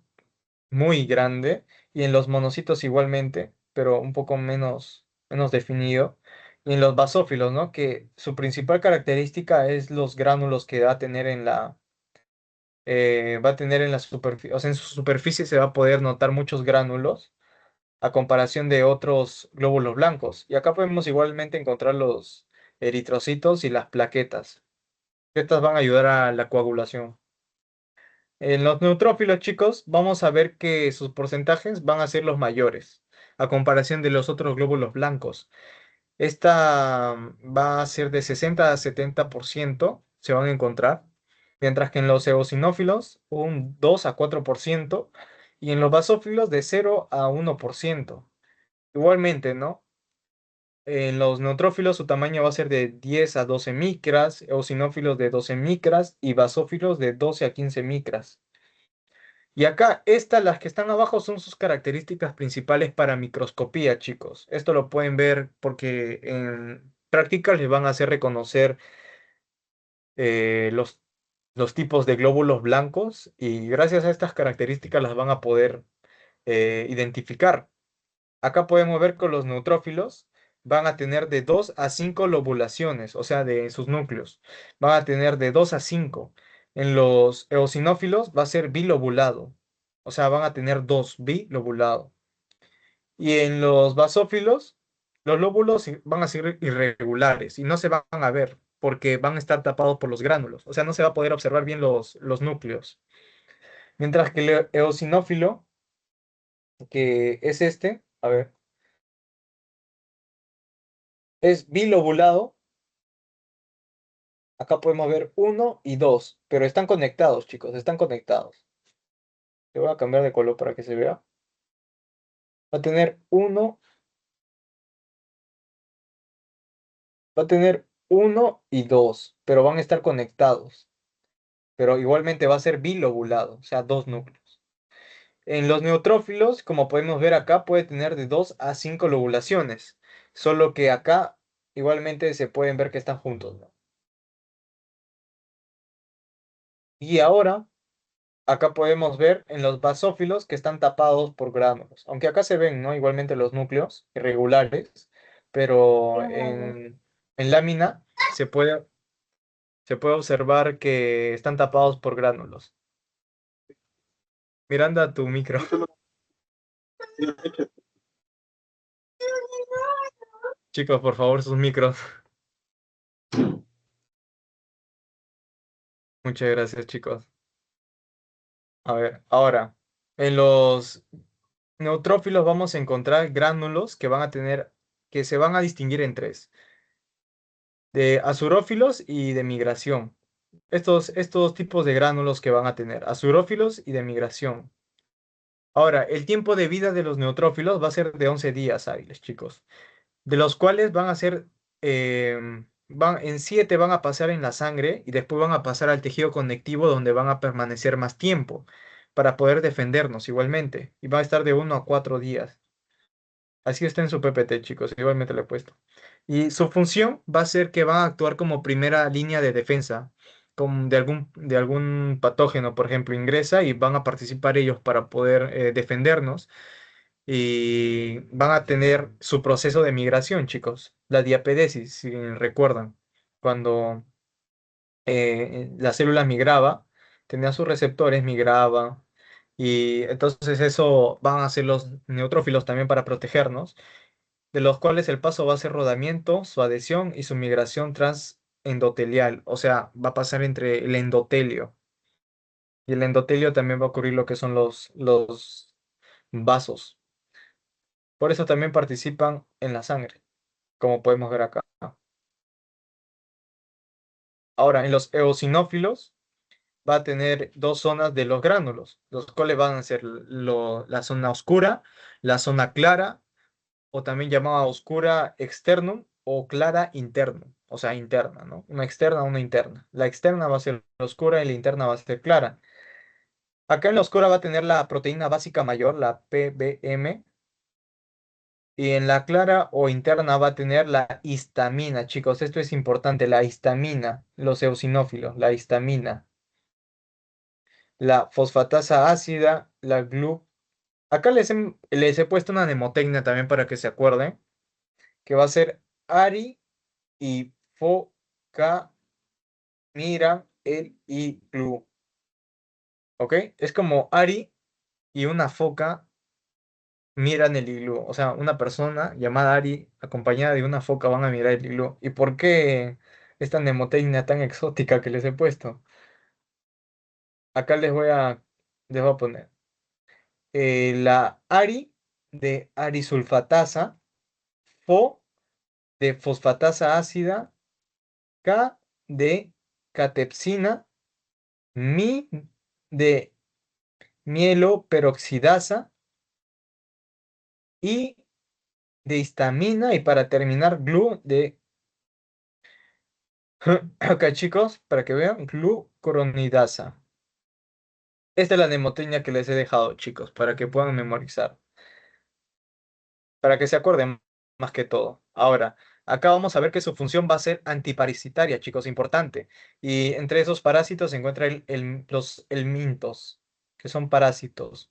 muy grande y en los monocitos igualmente, pero un poco menos definido. Y en los basófilos, ¿no? Que su principal característica es los gránulos que va a tener en la superficie, o sea, en su superficie se va a poder notar muchos gránulos a comparación de otros glóbulos blancos. Y acá podemos igualmente encontrar los eritrocitos y las plaquetas. Estas van a ayudar a la coagulación. En los neutrófilos, chicos, vamos a ver que sus porcentajes van a ser los mayores a comparación de los otros glóbulos blancos. Esta va a ser de 60 a 70% se van a encontrar, mientras que en los eosinófilos un 2 a 4% y en los basófilos de 0 a 1%. Igualmente, ¿no? En los neutrófilos su tamaño va a ser de 10 a 12 micras, eosinófilos de 12 micras y basófilos de 12 a 15 micras. Y acá, las que están abajo son sus características principales para microscopía, chicos. Esto lo pueden ver porque en prácticas les van a hacer reconocer los tipos de glóbulos blancos y gracias a estas características las van a poder identificar. Acá podemos ver que los neutrófilos van a tener de 2 a 5 lobulaciones, o sea, de sus núcleos. Van a tener de 2 a 5. En los eosinófilos va a ser bilobulado, o sea, van a tener 2 bilobulado. Y en los basófilos, los lóbulos van a ser irregulares y no se van a ver porque van a estar tapados por los gránulos, o sea, no se va a poder observar bien los núcleos. Mientras que el eosinófilo, que es a ver, es bilobulado. Acá podemos ver uno y dos, pero están conectados, chicos, están conectados. Le voy a cambiar de color para que se vea. Va a tener va a tener uno y dos, pero van a estar conectados. Pero igualmente va a ser bilobulado, o sea, dos núcleos. En los neutrófilos, como podemos ver acá, puede tener de 2 a 5 lobulaciones, solo que acá igualmente se pueden ver que están juntos, ¿no? Y ahora acá podemos ver en los basófilos que están tapados por gránulos. Aunque acá se ven, ¿no? Igualmente los núcleos irregulares, pero en lámina se puede, se puede observar que están tapados por gránulos. Miranda, tu micro. Chicos, por favor, sus micros. Muchas gracias, chicos. A ver, ahora, en los neutrófilos vamos a encontrar gránulos que van a tener, que se van a distinguir en tres, de azurófilos y de migración. Estos tipos de gránulos que van a tener, azurófilos y de migración. Ahora, el tiempo de vida de los neutrófilos va a ser de 11 días hábiles, chicos, de los cuales van a ser, en 7 van a pasar en la sangre y después van a pasar al tejido conectivo donde van a permanecer más tiempo para poder defendernos igualmente. Y va a estar de 1 a 4 días. Así está en su PPT, chicos, igualmente lo he puesto. Y su función va a ser que van a actuar como primera línea de defensa de algún patógeno, por ejemplo, ingresa y van a participar ellos para poder defendernos y van a tener su proceso de migración, chicos. La diapedesis, si recuerdan, cuando la célula migraba, tenía sus receptores, migraba, y entonces eso van a ser los neutrófilos también para protegernos, de los cuales el paso va a ser rodamiento, su adhesión y su migración transendotelial, o sea, va a pasar entre el endotelio. Y el endotelio también va a ocurrir lo que son los vasos. Por eso también participan en la sangre, como podemos ver acá. Ahora, en los eosinófilos va a tener dos zonas de los gránulos, los cuales van a ser la zona oscura, la zona clara, o también llamada oscura externum o clara internum, o sea, interna, ¿no? Una externa, una interna. La externa va a ser oscura y la interna va a ser clara. Acá en la oscura va a tener la proteína básica mayor, la PBM, y en la clara o interna va a tener la histamina, chicos. Esto es importante, la histamina, los eosinófilos, la histamina, la fosfatasa ácida, la glu. Acá les he puesto una mnemotecnia también para que se acuerden, que va a ser Ari y foca miran el iglú. ¿Ok? Es como Ari y una foca miran el iglú. O sea, una persona llamada Ari acompañada de una foca van a mirar el iglú. ¿Y por qué esta mnemotecnia tan exótica que les he puesto? Acá les voy a poner la Ari de arisulfatasa, Fo de fosfatasa ácida, K de catepsina, Mi de mieloperoxidasa y de histamina y para terminar glu de acá chicos, para que vean, glucuronidasa. Esta es la mnemotecnia que les he dejado, chicos, para que puedan memorizar, para que se acuerden más que todo. Ahora, acá vamos a ver que su función va a ser antiparasitaria, chicos, importante. Y entre esos parásitos se encuentran los helmintos, que son parásitos.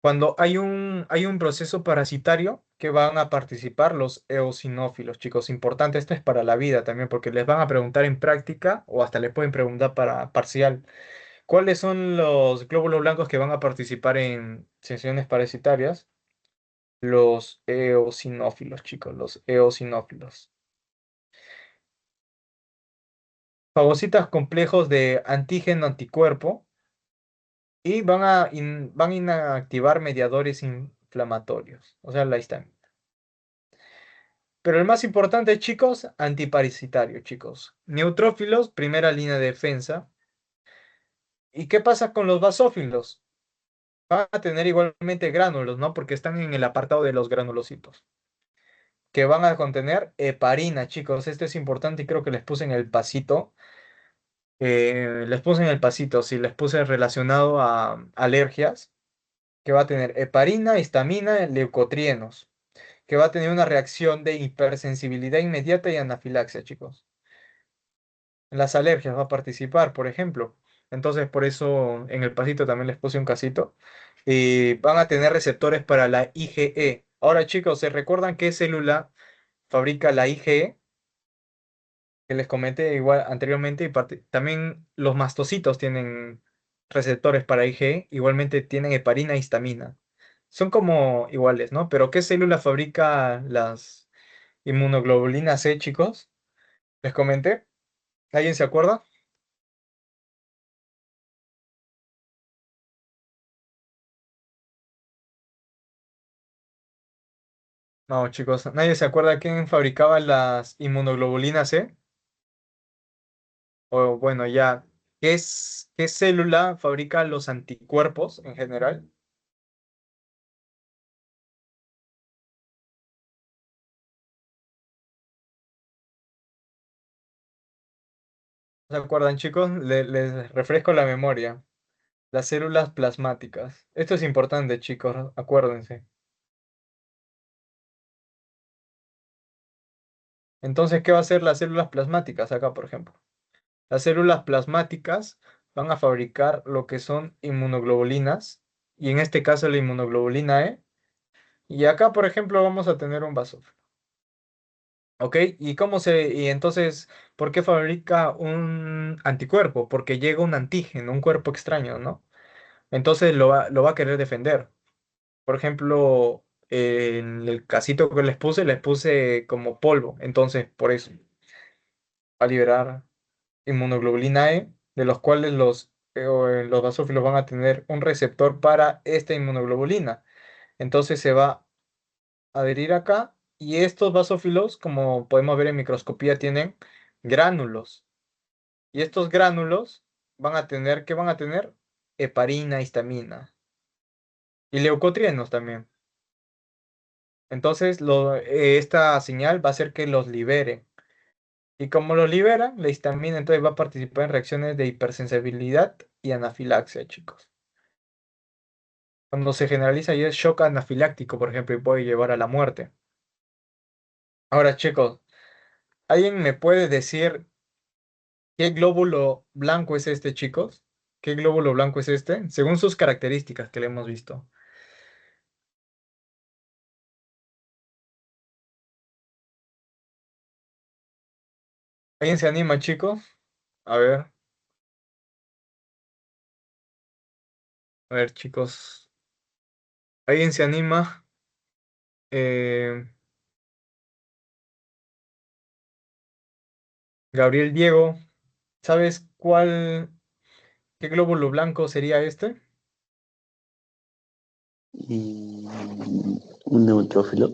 Cuando hay un proceso parasitario que van a participar los eosinófilos, chicos. Importante, esto es para la vida también, porque les van a preguntar en práctica o hasta les pueden preguntar para parcial. ¿Cuáles son los glóbulos blancos que van a participar en sesiones parasitarias? Los eosinófilos, chicos, los eosinófilos. Fagocitas complejos de antígeno-anticuerpo y van a inactivar mediadores inflamatorios, o sea, la histamina. Pero el más importante, chicos, antiparasitario, chicos. Neutrófilos, primera línea de defensa. ¿Y qué pasa con los basófilos? Van a tener igualmente gránulos, ¿no? Porque están en el apartado de los granulocitos. Que van a contener heparina, chicos. Esto es importante y creo que les puse en el pasito. Les puse en el pasito, sí, les puse relacionado a alergias. Que va a tener heparina, histamina, leucotrienos. Que va a tener una reacción de hipersensibilidad inmediata y anafilaxia, chicos. Las alergias va a participar, por ejemplo. Entonces, por eso en el pasito también les puse un casito. Y van a tener receptores para la IgE. Ahora, chicos, ¿se recuerdan qué célula fabrica la IgE? que les comenté igual anteriormente, y también los mastocitos tienen receptores para IgE, igualmente tienen heparina e histamina. Son como iguales, ¿no? Pero ¿qué célula fabrica las inmunoglobulinas C, chicos? Les comenté. ¿Alguien se acuerda? No, chicos, ¿nadie se acuerda quién fabricaba las inmunoglobulinas C? O bueno, ya, ¿qué célula fabrica los anticuerpos en general? ¿Se acuerdan, chicos? Les refresco la memoria. Las células plasmáticas. Esto es importante, chicos, acuérdense. Entonces, ¿qué va a hacer las células plasmáticas acá, por ejemplo? Las células plasmáticas van a fabricar lo que son inmunoglobulinas, y en este caso la inmunoglobulina E. Y acá, por ejemplo, vamos a tener un basófilo. ¿Ok? Y entonces, ¿por qué fabrica un anticuerpo? Porque llega un antígeno, un cuerpo extraño, ¿no? Entonces lo va a querer defender. Por ejemplo, en el casito que les puse como polvo. Entonces, por eso, va a liberar inmunoglobulina E, de los cuales los basófilos van a tener un receptor para esta inmunoglobulina. Entonces se va a adherir acá, y estos basófilos, como podemos ver en microscopía, tienen gránulos. Y estos gránulos ¿qué van a tener? Heparina, histamina y leucotrienos también. Entonces, esta señal va a hacer que los libere. Y como los libera, la histamina entonces va a participar en reacciones de hipersensibilidad y anafilaxia, chicos. Cuando se generaliza y es shock anafiláctico, por ejemplo, y puede llevar a la muerte. Ahora, chicos, ¿alguien me puede decir qué glóbulo blanco es este, chicos? ¿Qué glóbulo blanco es este? Según sus características que le hemos visto. ¿Alguien se anima, chicos? A ver, chicos. ¿Alguien se anima? Eh, Gabriel Diego, ¿sabes qué glóbulo blanco sería este? Un neutrófilo.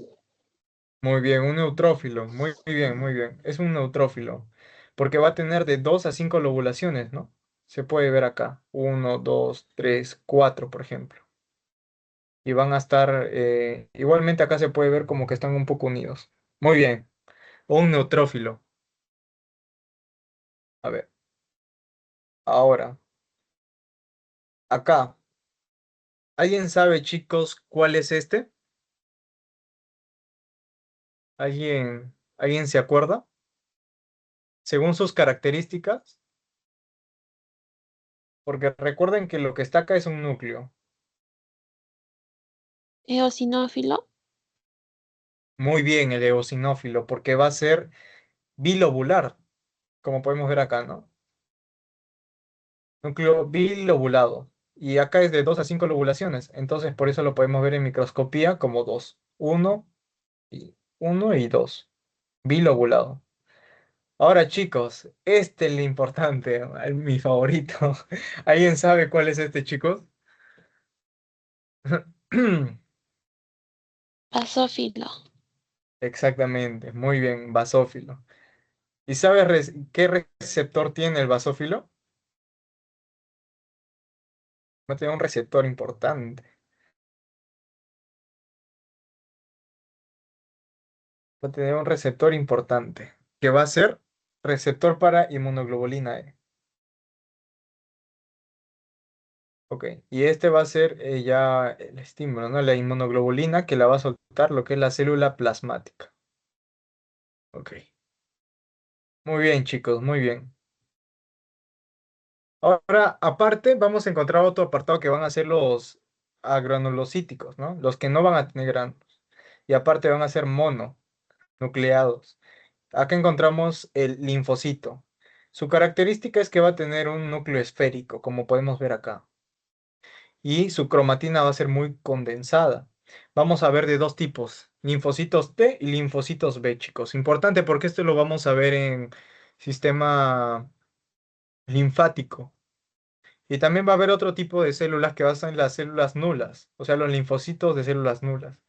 Muy bien, un neutrófilo. Muy bien, muy bien. Es un neutrófilo. Porque va a tener de 2 a 5 lobulaciones, ¿no? Se puede ver acá. Uno, 2, 3, 4, por ejemplo. Y van a estar, igualmente acá se puede ver como que están un poco unidos. Muy bien. Un neutrófilo. A ver, ahora, acá. ¿Alguien sabe, chicos, cuál es este? ¿Alguien se acuerda? Según sus características, porque recuerden que lo que está acá es un núcleo. Eosinófilo. Muy bien, el eosinófilo, porque va a ser bilobular, como podemos ver acá, ¿no? Núcleo bilobulado. Y acá es de 2 a 5 lobulaciones, entonces por eso lo podemos ver en microscopía como 2. Uno y 2. Bilobulado. Ahora, chicos, este es lo importante, mi favorito. ¿Alguien sabe cuál es este, chicos? Basófilo. Exactamente, muy bien, basófilo. ¿Y sabes qué receptor tiene el basófilo? Va a tener un receptor importante. Va a tener un receptor importante, que va a ser receptor para inmunoglobulina E. Ok, y este va a ser ya el estímulo, ¿no? La inmunoglobulina que la va a soltar lo que es la célula plasmática. Ok, muy bien, chicos, muy bien. Ahora, aparte, vamos a encontrar otro apartado que van a ser los agranulocíticos, ¿no? Los que no van a tener granos. Y aparte van a ser mononucleados. Acá encontramos el linfocito. Su característica es que va a tener un núcleo esférico, como podemos ver acá. Y su cromatina va a ser muy condensada. Vamos a ver de dos tipos, linfocitos T y linfocitos B, chicos. Importante porque esto lo vamos a ver en sistema linfático. Y también va a haber otro tipo de células que basan en las células nulas, o sea, los linfocitos de células nulas,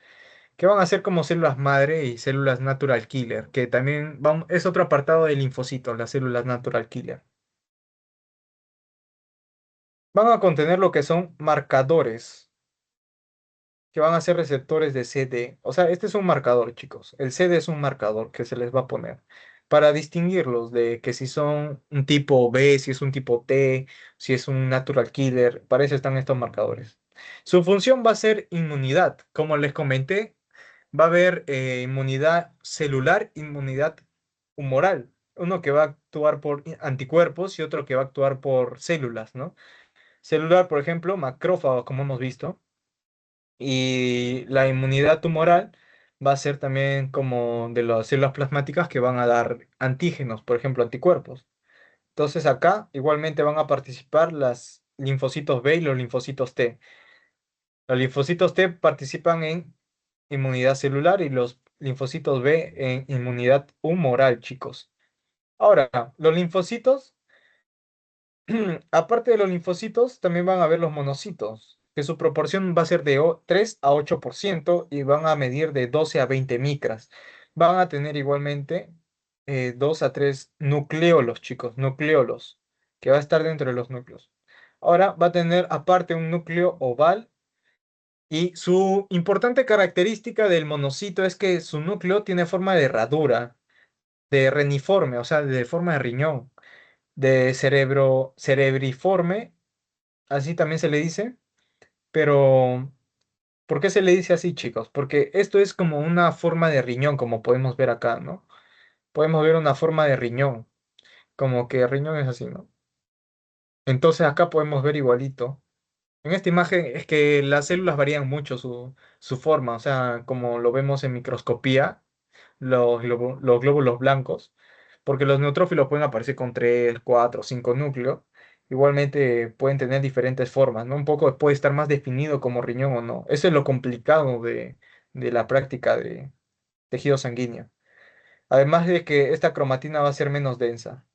que van a ser como células madre y células natural killer, que también es otro apartado de linfocitos, las células natural killer. Van a contener lo que son marcadores, que van a ser receptores de CD. O sea, este es un marcador, chicos. El CD es un marcador que se les va a poner para distinguirlos de que si son un tipo B, si es un tipo T, si es un natural killer. Para eso están estos marcadores. Su función va a ser inmunidad. Como les comenté, va a haber inmunidad celular, inmunidad humoral. Uno que va a actuar por anticuerpos y otro que va a actuar por células, ¿no? Celular, por ejemplo, macrófagos, como hemos visto. Y la inmunidad tumoral va a ser también como de las células plasmáticas que van a dar antígenos, por ejemplo, anticuerpos. Entonces acá igualmente van a participar las linfocitos B y los linfocitos T. Los linfocitos T participan en inmunidad celular y los linfocitos B en inmunidad humoral, chicos. Ahora, los linfocitos, aparte de los linfocitos, también van a haber los monocitos, que su proporción va a ser de 3 a 8% y van a medir de 12 a 20 micras. Van a tener igualmente 2 a 3 nucleolos, chicos, nucleolos, que va a estar dentro de los núcleos. Ahora va a tener aparte un núcleo oval y su importante característica del monocito es que su núcleo tiene forma de herradura, de reniforme, o sea, de forma de riñón, de cerebriforme, así también se le dice, pero ¿por qué se le dice así, chicos? Porque esto es como una forma de riñón, como podemos ver acá, ¿no? Podemos ver una forma de riñón, como que riñón es así, ¿no? Entonces acá podemos ver igualito. En esta imagen es que las células varían mucho su forma, o sea, como lo vemos en microscopía, los glóbulos blancos, porque los neutrófilos pueden aparecer con 3, 4, 5 núcleos. Igualmente pueden tener diferentes formas, ¿no? Un poco puede estar más definido como riñón o no. Eso es lo complicado de la práctica de tejido sanguíneo. Además de que esta cromatina va a ser menos densa.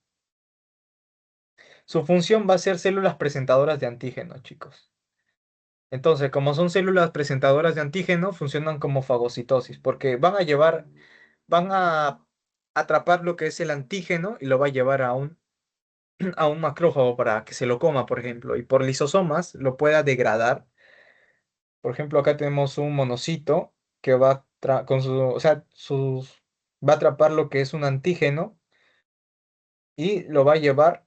Su función va a ser células presentadoras de antígenos, chicos. Entonces, como son células presentadoras de antígeno, funcionan como fagocitosis, porque van a atrapar lo que es el antígeno y lo va a llevar a un macrófago para que se lo coma, por ejemplo, y por lisosomas lo pueda degradar. Por ejemplo, acá tenemos un monocito que con su, o sea, va a atrapar lo que es un antígeno y a, lo va a llevar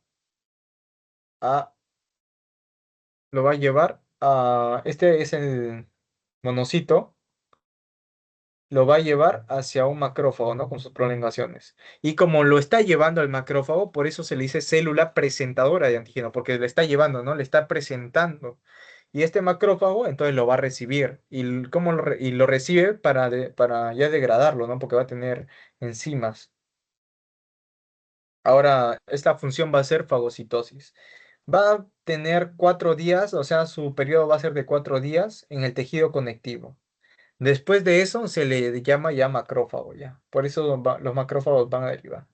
este es el monocito lo va a llevar hacia un macrófago, ¿no? Con sus prolongaciones. Y como lo está llevando al macrófago, por eso se le dice célula presentadora de antígeno, porque le está llevando, ¿no? Le está presentando. Y este macrófago entonces lo va a recibir. ¿Cómo y lo recibe para ya degradarlo, ¿no? Porque va a tener enzimas. Ahora, esta función va a ser fagocitosis. Va a tener 4 días, o sea, su periodo va a ser de 4 días en el tejido conectivo. Después de eso se le llama ya macrófago, ya. Por eso los macrófagos van a derivar.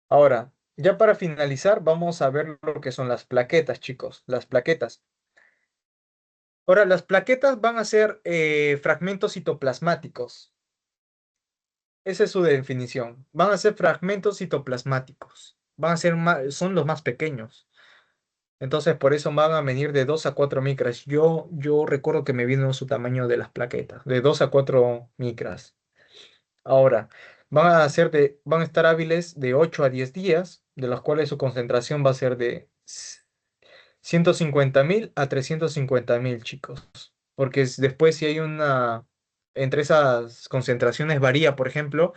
Ahora, ya para finalizar, vamos a ver lo que son las plaquetas, chicos. Las plaquetas. Ahora, las plaquetas van a ser fragmentos citoplasmáticos. Esa es su definición. Van a ser fragmentos citoplasmáticos. Son los más pequeños. Entonces, por eso van a medir de 2 a 4 micras. Yo recuerdo que me vino su tamaño de las plaquetas, de 2 a 4 micras. Ahora, van a estar hábiles de 8 a 10 días, de los cuales su concentración va a ser de 150.000 a 350.000, chicos. Porque después si hay entre esas concentraciones varía, por ejemplo,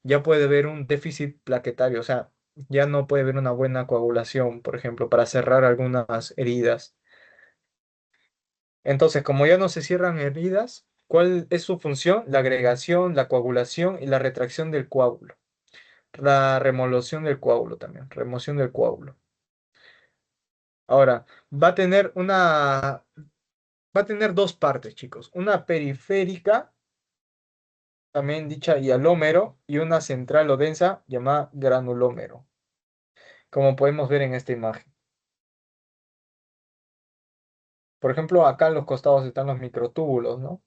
ya puede haber un déficit plaquetario, o sea, ya no puede haber una buena coagulación, por ejemplo, para cerrar algunas heridas. Entonces, como ya no se cierran heridas, ¿cuál es su función? La agregación, la coagulación y la retracción del coágulo. la remoción del coágulo también, remoción del coágulo. Ahora, va a tener dos partes, chicos. Una periférica, también dicha hialómero, y una central o densa llamada granulómero, como podemos ver en esta imagen. Por ejemplo, acá en los costados están los microtúbulos, ¿no?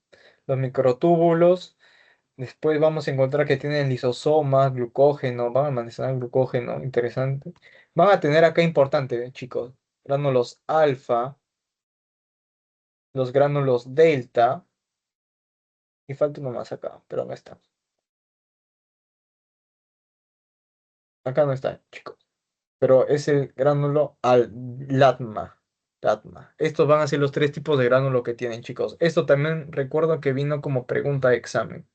Los microtúbulos, después vamos a encontrar que tienen lisosomas, glucógeno, van a almacenar glucógeno, interesante. Van a tener acá importante, chicos, gránulos alfa, los gránulos delta, y falta uno más acá, pero no está. Acá no está, chicos. Pero es el gránulo al LATMA. LATMA. Estos van a ser los tres tipos de gránulo que tienen, chicos. Esto también recuerdo que vino como pregunta de examen.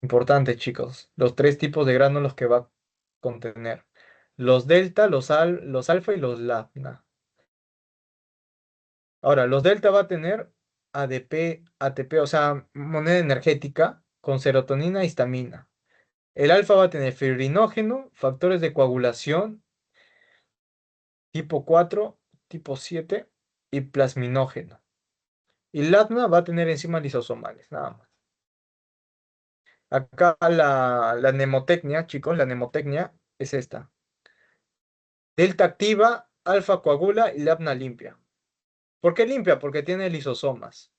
Importante, chicos. Los tres tipos de gránulos que va a contener. Los delta, los alfa y los LATMA. Ahora, los delta va a tener ADP, ATP, o sea, moneda energética con serotonina e histamina. El alfa va a tener fibrinógeno, factores de coagulación, tipo 4, tipo 7 y plasminógeno. Y LATMA va a tener enzimas lisosomales, nada más. Acá la mnemotecnia, chicos, la mnemotecnia es esta. Delta activa, alfa coagula y LATMA limpia. ¿Por qué limpia? Porque tiene lisosomas.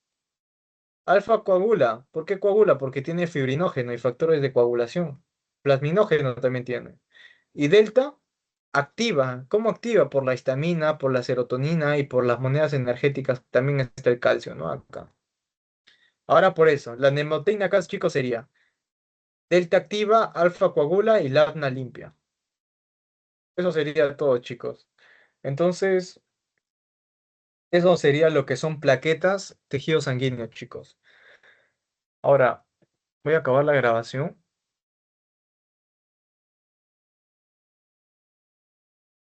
Alfa coagula. ¿Por qué coagula? Porque tiene fibrinógeno y factores de coagulación. Plasminógeno también tiene. Y delta activa. ¿Cómo activa? Por la histamina, por la serotonina y por las monedas energéticas. También está el calcio, ¿no? Acá. Ahora por eso, la mnemotecnia acá, chicos, sería delta activa, alfa coagula y labna limpia. Eso sería todo, chicos. Entonces, eso sería lo que son plaquetas, tejido sanguíneo, chicos. Ahora, voy a acabar la grabación.